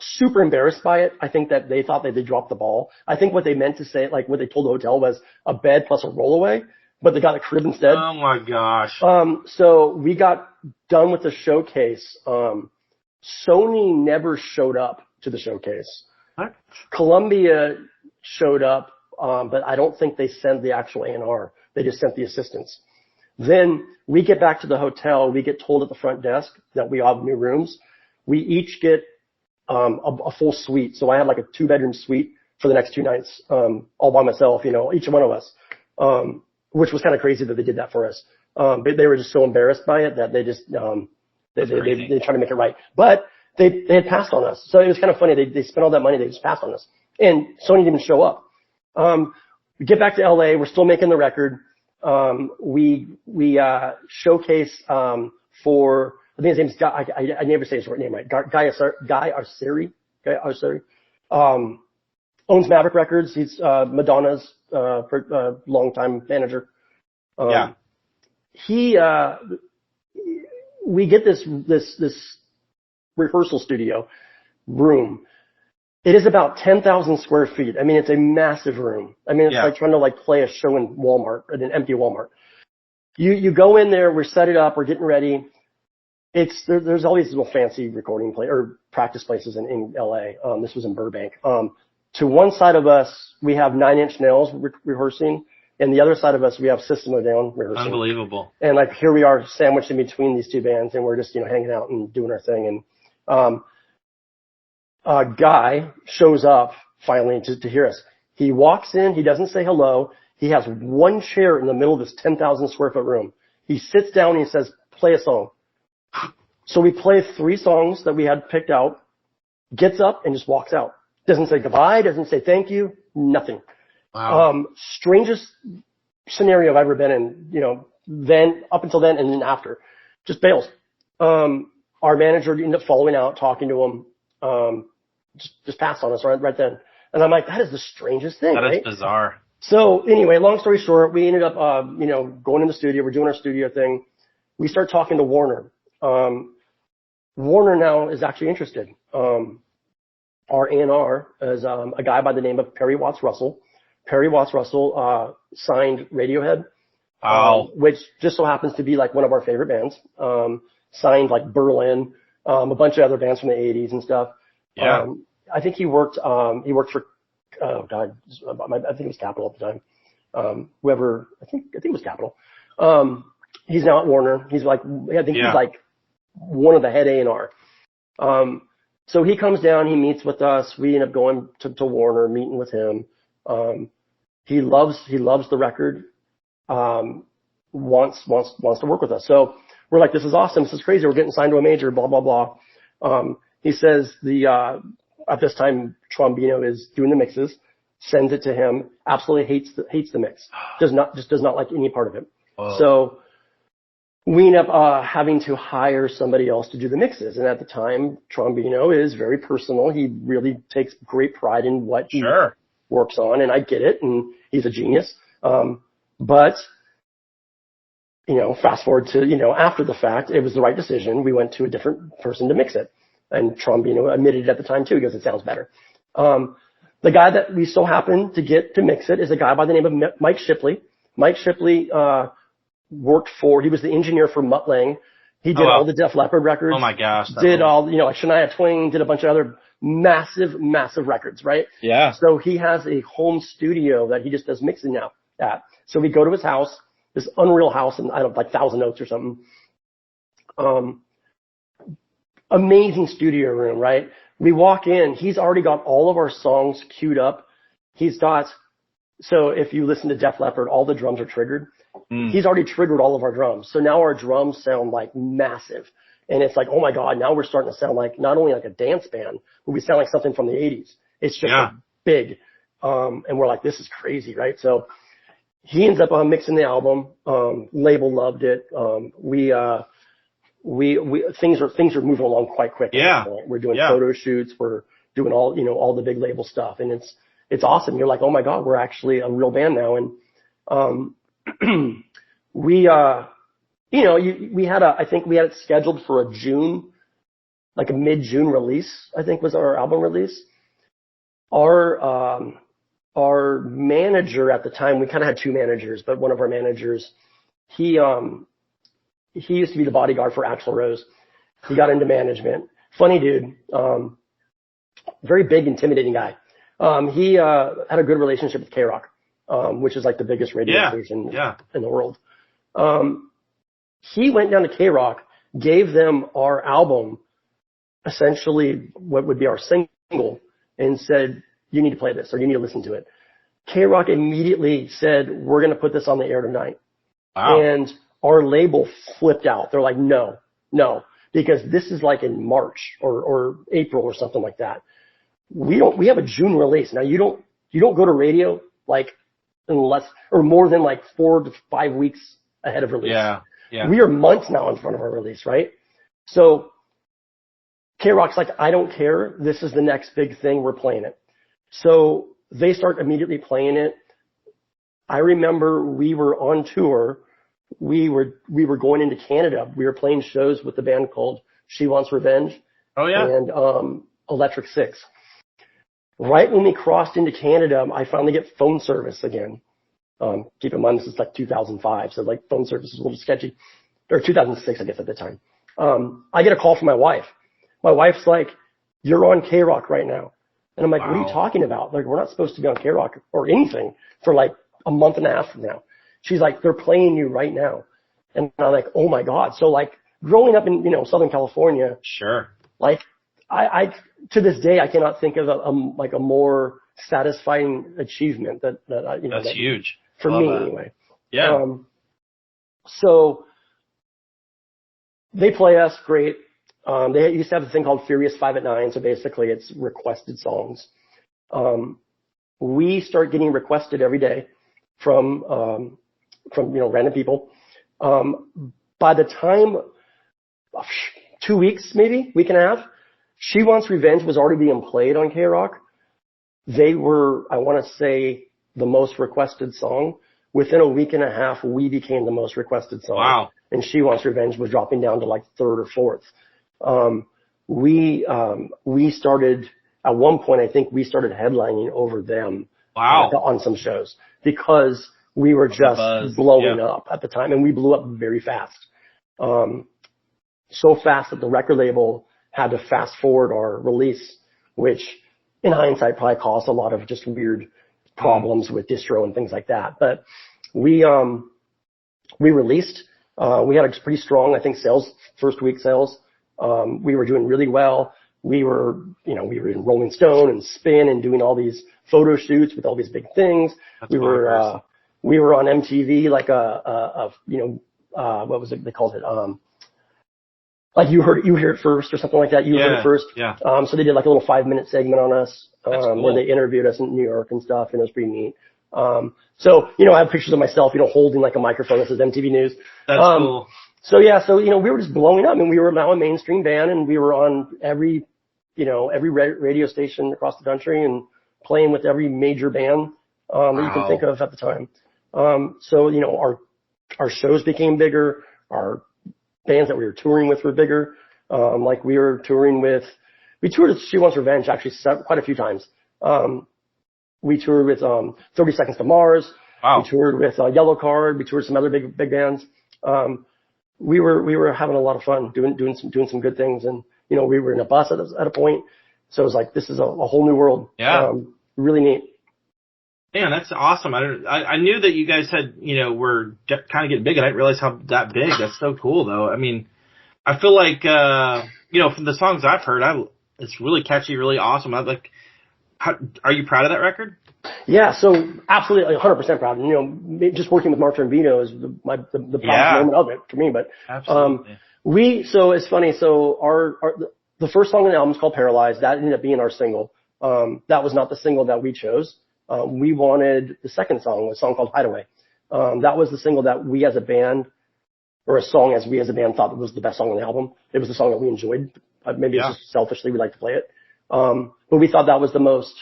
Super embarrassed by it. I think that they thought that they dropped the ball. I think what they meant to say, like what they told the hotel was a bed plus a rollaway, but they got a crib instead. Oh my gosh. So we got done with the showcase. Sony never showed up to the showcase. What? Columbia showed up, but I don't think they sent the actual A&R. They just sent the assistants. Then we get back to the hotel. We get told at the front desk that we all have new rooms. We each get a full suite. So I had like a 2-bedroom suite for the next 2 nights, all by myself, each one of us, which was kind of crazy that they did that for us. But they were just so embarrassed by it that they just, they tried to make it right. But they had passed on us. So it was kind of funny. They spent all that money. They just passed on us. And Sony didn't show up. We get back to LA. We're still making the record. We showcase, for, I think his name's Guy, I never say his name right. Guy Arceri, owns Maverick Records. He's, Madonna's, longtime manager. We get this rehearsal studio room. It is about 10,000 square feet. I mean, it's a massive room. I mean, it's like trying to play a show in Walmart, at an empty Walmart. You go in there, we're set it up, we're getting ready. There's all these little fancy recording or practice places in LA. This was in Burbank. To one side of us, we have 9 Inch Nails rehearsing, and the other side of us, we have System of a Down rehearsing. Unbelievable. And here we are sandwiched in between these 2 bands, and we're just, hanging out and doing our thing. And, a guy shows up finally to hear us. He walks in, he doesn't say hello. He has 1 chair in the middle of this 10,000 square foot room. He sits down and he says, play a song. So we play 3 songs that we had picked out, gets up and just walks out. Doesn't say goodbye, doesn't say thank you, nothing. Wow. Strangest scenario I've ever been in, then, up until then and then after. Just bails. Our manager ended up following out, talking to him, just passed on us right then. And I'm like, that is the strangest thing, That right? is bizarre. So anyway, long story short, we ended up, going in the studio. We're doing our studio thing. We start talking to Warner. Warner now is actually interested. Our A&R is a guy by the name of Perry Watts Russell. Perry Watts Russell signed Radiohead, which just so happens to be one of our favorite bands. Signed Berlin, a bunch of other bands from the 80s and stuff. Yeah. I think he worked for, oh God, I think it was Capitol at the time. I think it was Capitol. He's now at Warner. He's he's one of the head A&R. So he comes down, he meets with us. We end up going to Warner, meeting with him. He loves the record. Wants to work with us. So we're like, this is awesome. This is crazy. We're getting signed to a major, blah, blah, blah. He says at this time, Trombino is doing the mixes, sends it to him, absolutely hates the mix. Does not like any part of it. Whoa. So we end up having to hire somebody else to do the mixes. And at the time, Trombino is very personal. He really takes great pride in what he works on, and I get it, and he's a genius. But fast forward to, after the fact, it was the right decision. We went to a different person to mix it. And Trombino admitted it at the time too, because it sounds better. The guy that we so happened to get to mix it is a guy by the name of Mike Shipley. Mike Shipley, he was the engineer for Mutt Lange. He did all the Def Leppard records. Oh my gosh. Did all, Shania Twain, did a bunch of other massive records, right? Yeah. So he has a home studio that he just does mixing now at. So we go to his house, this unreal house in, Thousand Oaks or something. Amazing studio room, right? We walk in, he's already got all of our songs queued up. So if you listen to Def Leppard, all the drums are triggered. he's already triggered all of our drums. So now our drums sound like massive. And it's like, oh my God, now we're starting to sound like not only like a dance band, but we sound like something from the 80s. It's just like big. And we're like, this is crazy, right? So he ends up mixing the album. Label loved it. Things are moving along quite quick. Yeah. We're doing photo shoots. We're doing all the big label stuff. And it's awesome. You're like, oh my God, we're actually a real band now. And, I think we had it scheduled for a June, like a mid-June release, I think was our album release. Our manager at the time, we kind of had two managers, but one of our managers, he used to be the bodyguard for Axl Rose. He got into management. Funny dude. Very big, intimidating guy. He had a good relationship with K-Rock, which is like the biggest radio station in the world. He went down to K-Rock, gave them our album, essentially what would be our single, and said, you need to play this or you need to listen to it. K-Rock immediately said, we're going to put this on the air tonight. Wow. And our label flipped out. They're like, no, because this is like in March or April or something like that. We have a June release. Now you don't go to radio like unless, or more than like 4 to 5 weeks ahead of release. Yeah. We are months now in front of our release, right? So K-Rock's like, I don't care. This is the next big thing. We're playing it. So they start immediately playing it. I remember we were on tour. We were going into Canada. We were playing shows with the band called She Wants Revenge. Oh yeah. And Electric Six. Right when we crossed into Canada, I finally get phone service again. Keep in mind this is like 2005, so like phone service is a little sketchy. Or 2006, I guess at the time. I get a call from my wife. My wife's like, "You're on K-Rock right now." And I'm like, What are you talking about? Like, we're not supposed to be on K-Rock or anything for like a month and a half from now. She's like, they're playing you right now. And I'm like, oh my God. So like growing up in, Southern California. Sure. Like I to this day, I cannot think of a more satisfying achievement that that's huge. For me anyway. Yeah. So they play us great. They used to have a thing called Furious 5 at 9. So basically it's requested songs. We start getting requested every day from random people. By the time 2 weeks, maybe week and a half, She Wants Revenge was already being played on K-Rock. They were, I want to say, the most requested song. Within a week and a half, we became the most requested song. Wow. And She Wants Revenge was dropping down to like third or fourth. We started, at one point, I think we started headlining over them. Wow. On some shows because we were just blowing up at the time, and we blew up very fast. So fast that the record label had to fast forward our release, which in hindsight probably caused a lot of just weird problems with distro and things like that. But we released, we had a pretty strong, I think, first week sales. We were doing really well. We were in Rolling Stone and Spin and doing all these photo shoots with all these big things. That's we were on MTV, like what was it? They called it, like you heard it first or something like that. You heard it first. Yeah. So they did like a little 5-minute segment on us, cool. where they interviewed us in New York and stuff, and it was pretty neat. So, I have pictures of myself, holding like a microphone that says MTV News. That's cool. So yeah, we were just blowing up, and we were now a mainstream band, and we were on every radio station across the country and playing with every major band, that you can think of at the time. So, our shows became bigger. Our bands that we were touring with were bigger. Like we toured with She Wants Revenge actually quite a few times. We toured with, 30 Seconds to Mars. Wow. We toured with, Yellow Card. We toured some other big bands. We were having a lot of fun doing some good things. And, we were in a bus at a point. So it was like, this is a whole new world. Yeah. Really neat. Man, that's awesome. I knew that you guys had, were kind of getting big, and I didn't realize how that big. That's so cool, though. I mean, I feel like, from the songs I've heard, it's really catchy, really awesome. Are you proud of that record? Yeah, so absolutely 100% proud. And, you know, just working with Mark Vino is the proudest moment of it for me. But so it's funny. So the first song on the album is called Paralyzed. That ended up being our single. That was not the single that we chose. We wanted the second song, a song called Hideaway. That was the single that we as a band, or a song as we as a band thought was the best song on the album. It was the song that we enjoyed. Maybe it's just selfishly we like to play it. But we thought that was the most,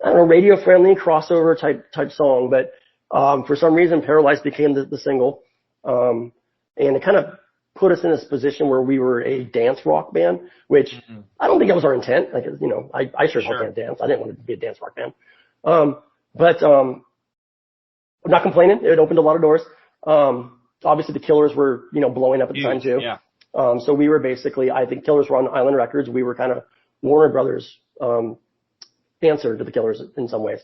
I don't know, radio friendly crossover type song. But for some reason, Paralyzed became the single. And it kind of put us in this position where we were a dance rock band, which I don't think that was our intent. Like, you know, I sure can't dance. I didn't want to be a dance rock band. But I'm not complaining. It opened a lot of doors. Obviously the Killers were, you know, blowing up at the time too. Yeah. So we were basically, I think Killers were on Island Records. We were kind of Warner Brothers, answer to the Killers in some ways.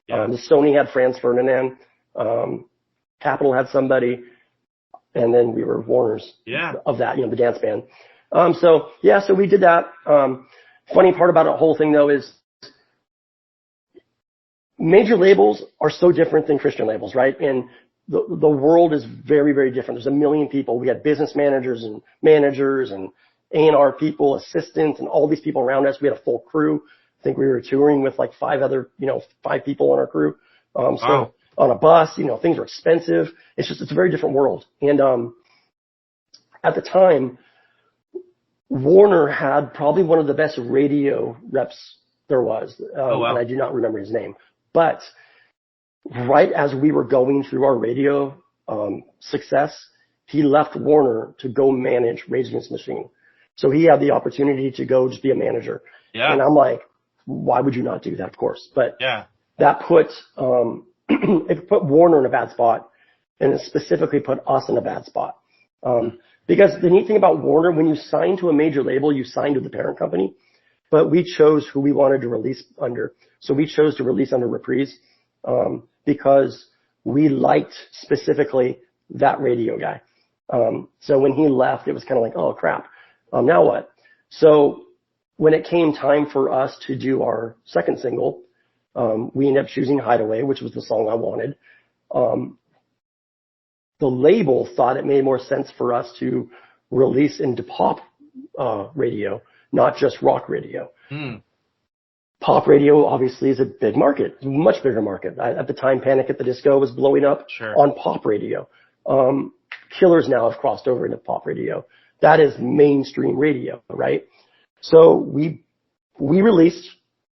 Yeah. The Sony had Franz Ferdinand. Capitol had somebody. And then we were Warner's of that, you know, the dance band. So we did that. Funny part about the whole thing though is major labels are so different than Christian labels, right? And the world is very, very different. There's a million people. We had business managers and A&R people, assistants, and all these people around us. We had a full crew. I think we were touring with like 5 people on our crew. So on a bus, you know, things were expensive. It's a very different world. And, at the time, Warner had probably one of the best radio reps there was. And I do not remember his name, but right as we were going through our radio, success, he left Warner to go manage Rage Against the Machine. So he had the opportunity to go just be a manager. Yeah. And I'm like, why would you not do that? Of course. But that put, it put Warner in a bad spot, and it specifically put us in a bad spot. Because the neat thing about Warner, when you sign to a major label, you sign to the parent company, but we chose who we wanted to release under. So we chose to release under Reprise, because we liked specifically that radio guy. So when he left, it was kind of like, oh crap. Now what? So when it came time for us to do our second single, we ended up choosing Hideaway, which was the song I wanted. The label thought it made more sense for us to release into pop radio, not just rock radio. Pop radio obviously is a big market, much bigger market. At the time, Panic at the Disco was blowing up on pop radio. Killers now have crossed over into pop radio. That is mainstream radio, right? So we released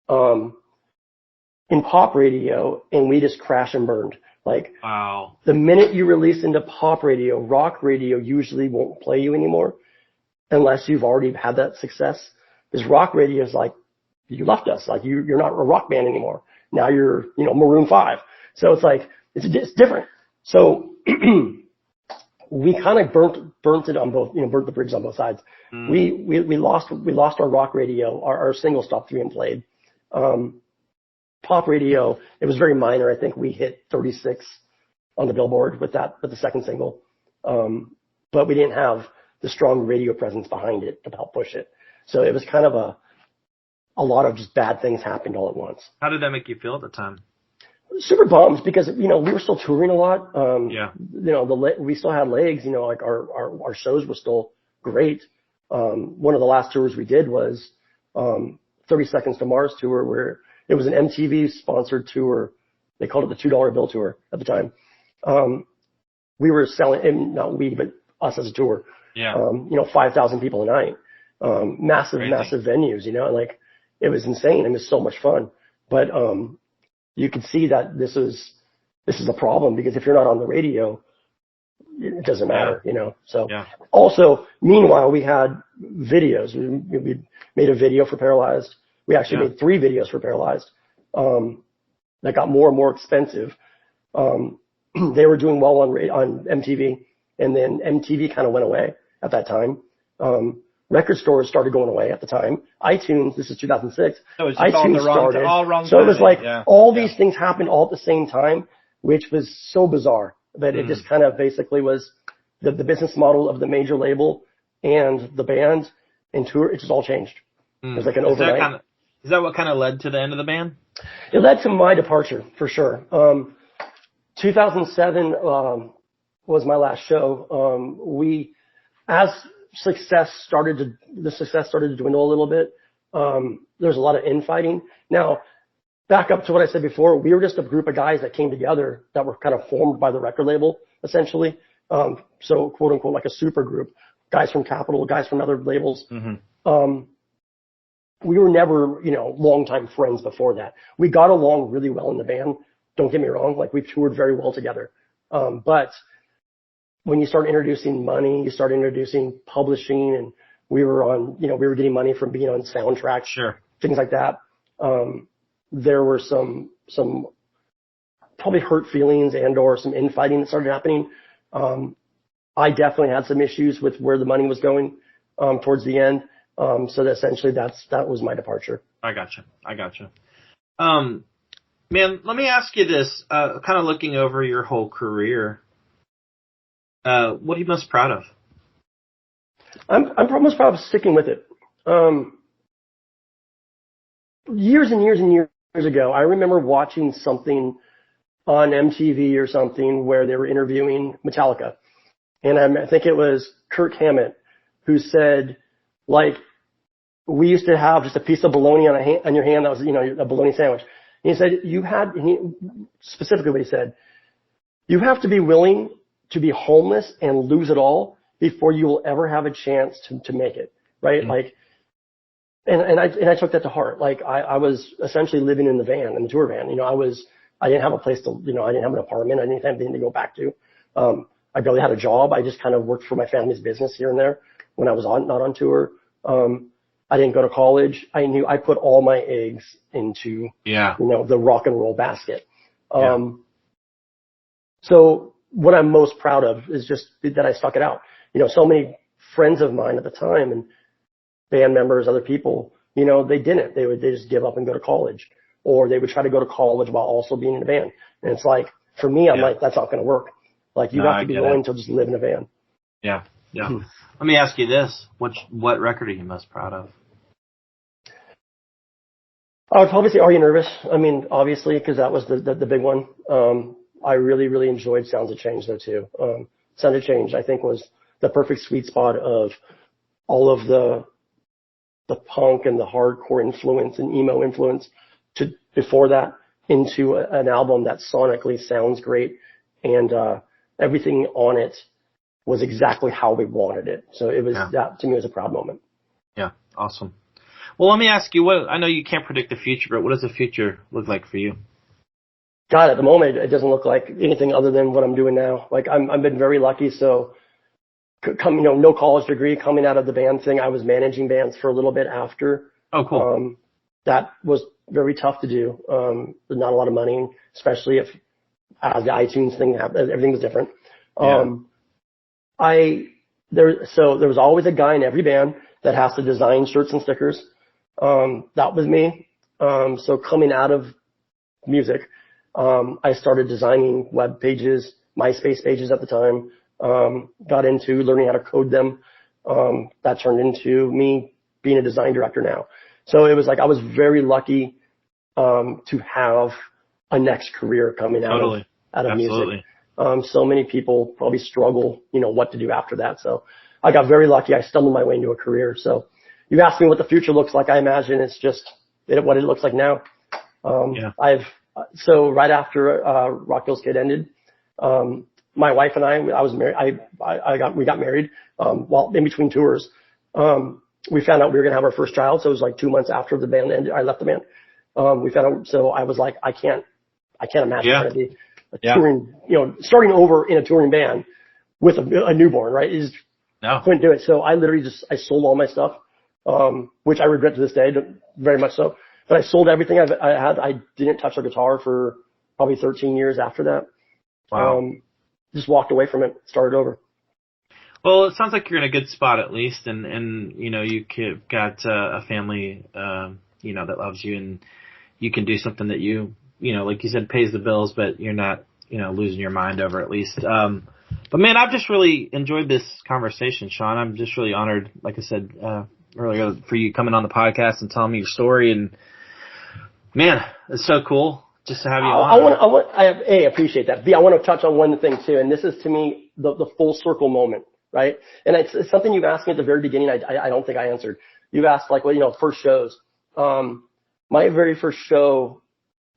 in pop radio, and we just crashed and burned. Like, the minute you release into pop radio, rock radio usually won't play you anymore unless you've already had that success. Because rock radio is like, you left us. Like, you're not a rock band anymore. Now you're, you know, Maroon 5. So it's like, it's different. So we kind of burnt it on both, you know, burnt the bridges on both sides. We lost our rock radio. Our single stopped being played. Pop radio, it was very minor. I think we hit 36 on the Billboard with the second single. But we didn't have the strong radio presence behind it to help push it. So it was kind of a lot of just bad things happened all at once. How did that make you feel at the time? Super bummed, because, you know, we were still touring a lot. You know, we still had legs, you know, like our shows were still great. One of the last tours we did was 30 Seconds to Mars tour, where it was an MTV sponsored tour. They called it the $2 bill tour at the time. We were selling, and not we, but us as a tour. You know, 5,000 people a night. Massive venues, you know, and like, it was insane. It was so much fun. But, you could see that this is a problem, because if you're not on the radio, it doesn't matter, you know. So also, meanwhile, we had videos. We made a video for Paralyzed. We actually made 3 videos for Paralyzed. That got more and more expensive. They were doing well on MTV, and then MTV kind of went away at that time. Record stores started going away at the time. iTunes, this is 2006. So it was iTunes started. So it was like all these things happened all at the same time, which was so bizarre that it just kind of basically was the business model of the major label and the band and tour. It just all changed. It was like an overnight. Is that what kind of led to the end of the band? It led to my departure, for sure. 2007 was my last show. As success started to dwindle a little bit. There's a lot of infighting. Now, back up to what I said before, we were just a group of guys that came together that were kind of formed by the record label, essentially. So quote unquote, like a super group, guys from Capitol, guys from other labels. Mm-hmm. We were never, longtime friends before that. We got along really well in the band. Don't get me wrong. Like, we toured very well together. But when you start introducing money, you start introducing publishing, and we were getting money from being on soundtracks, sure, things like that. There were some probably hurt feelings and or some infighting that started happening. I definitely had some issues with where the money was going towards the end. So that essentially that was my departure. I gotcha. Man, let me ask you this, kind of looking over your whole career, what are you most proud of? I'm most proud of sticking with it. Years and years and years ago, I remember watching something on MTV or something where they were interviewing Metallica. And I think it was Kirk Hammett who said, like, we used to have just a piece of bologna on your hand that was, a bologna sandwich. And he said, specifically what he said, you have to be willing to be homeless and lose it all before you will ever have a chance to make it, right? Mm-hmm. Like, and I took that to heart. Like, I was essentially living in the tour van. I didn't have a place to, I didn't have an apartment. I didn't have anything to go back to. I barely had a job. I just kind of worked for my family's business here and there when I was not on tour. I didn't go to college. I knew I put all my eggs into, the rock and roll basket. So what I'm most proud of is just that I stuck it out. So many friends of mine at the time and band members, other people, they didn't. They just give up and go to college, or they would try to go to college while also being in a band. And it's like, for me, I'm like, that's not going to work. Like, you have to be willing to just live in a van. Yeah. Let me ask you this. What record are you most proud of? I would probably say Are You Nervous? I mean, obviously, because that was the big one. I really, really enjoyed Sounds of Change, though, too. Sounds of Change, I think, was the perfect sweet spot of all of the punk and the hardcore influence and emo influence before that into an album that sonically sounds great, and everything on it was exactly how we wanted it. So it was that, to me, was a proud moment. Yeah, awesome. Well, let me ask you, I know you can't predict the future, but what does the future look like for you? God, at the moment, it doesn't look like anything other than what I'm doing now. Like, I've been very lucky. So, no college degree, coming out of the band thing, I was managing bands for a little bit after. Oh, cool. That was very tough to do. There's not a lot of money, especially if as the iTunes thing happened, everything was different. There was always a guy in every band that has to design shirts and stickers. That was me. So coming out of music, I started designing web pages, MySpace pages at the time, got into learning how to code them. That turned into me being a design director now. So it was like, I was very lucky, to have a next career coming out of music. So many people probably struggle, what to do after that. So I got very lucky. I stumbled my way into a career. So you asked me what the future looks like. I imagine it's just what it looks like now. So right after Rock Hills Kid ended, my wife and I was married. We got married while in between tours. We found out we were going to have our first child. So it was like 2 months after the band ended. I left the band. We found out. So I was like, I can't imagine trying to be a touring, starting over in a touring band with a newborn, right? Couldn't do it. So I literally I sold all my stuff, which I regret to this day, very much so. But I sold everything I had. I didn't touch a guitar for probably 13 years after that. Wow. Just walked away from it, started over. Well, it sounds like you're in a good spot at least, and you've got a family, that loves you, and you can do something that like you said, pays the bills, but you're not, losing your mind over at least. But man, I've just really enjoyed this conversation, Sean. I'm just really honored, like I said earlier, for you coming on the podcast and telling me your story. And Man, it's so cool just to have you on. I appreciate that. B, I want to touch on one thing too, and this is to me the full circle moment, right? And it's something you've asked me at the very beginning. I don't think I answered. You've asked like, well, first shows. My very first show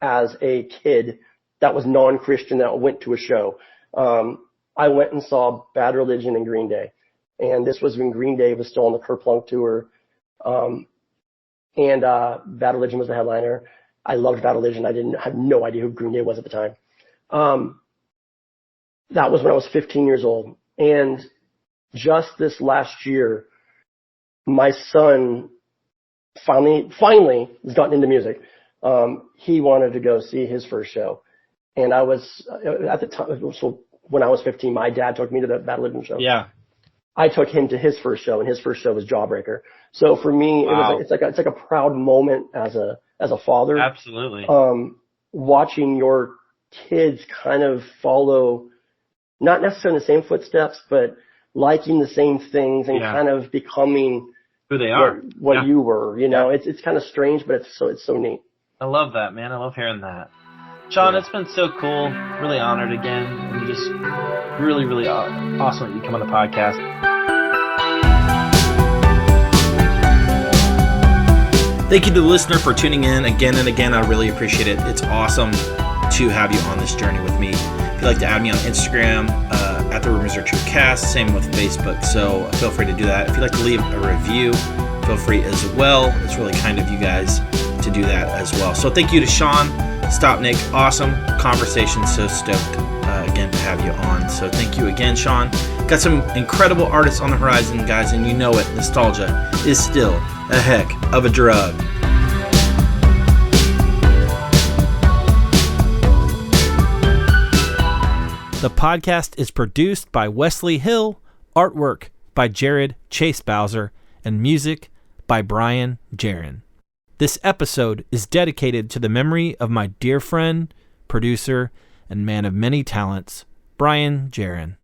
as a kid that was non-Christian that went to a show. I went and saw Bad Religion and Green Day. And this was when Green Day was still on the Kerplunk tour. And Bad Religion was the headliner. I loved Bad Religion. I had no idea who Green Day was at the time. That was when I was 15 years old. And just this last year, my son finally has gotten into music. He wanted to go see his first show. And I was, at the time, so when I was 15, my dad took me to the Bad Religion show. Yeah. I took him to his first show, and his first show was Jawbreaker. So for me, Wow. it's like a proud moment as a father. Absolutely. Watching your kids kind of follow, not necessarily the same footsteps, but liking the same things and kind of becoming who they are, what you were. It's kind of strange, but it's so neat. I love that, man. I love hearing that. Sean, it's been so cool. Really honored again. And just really, really awesome that you come on the podcast. Thank you to the listener for tuning in again and again. I really appreciate it. It's awesome to have you on this journey with me. If you'd like to add me on Instagram, at the Rumors Are True Cast, same with Facebook. So feel free to do that. If you'd like to leave a review, feel free as well. It's really kind of you guys to do that as well. So thank you to Sean Stopnik. Awesome conversation. So stoked again to have you on. So thank you again, Sean. Got some incredible artists on the horizon, guys, and you know it. Nostalgia is still a heck of a drug. The podcast is produced by Wesley Hill, artwork by Jared Chase Bowser, and music by Brian Jaron. This episode is dedicated to the memory of my dear friend, producer, and man of many talents, Brian Jaron.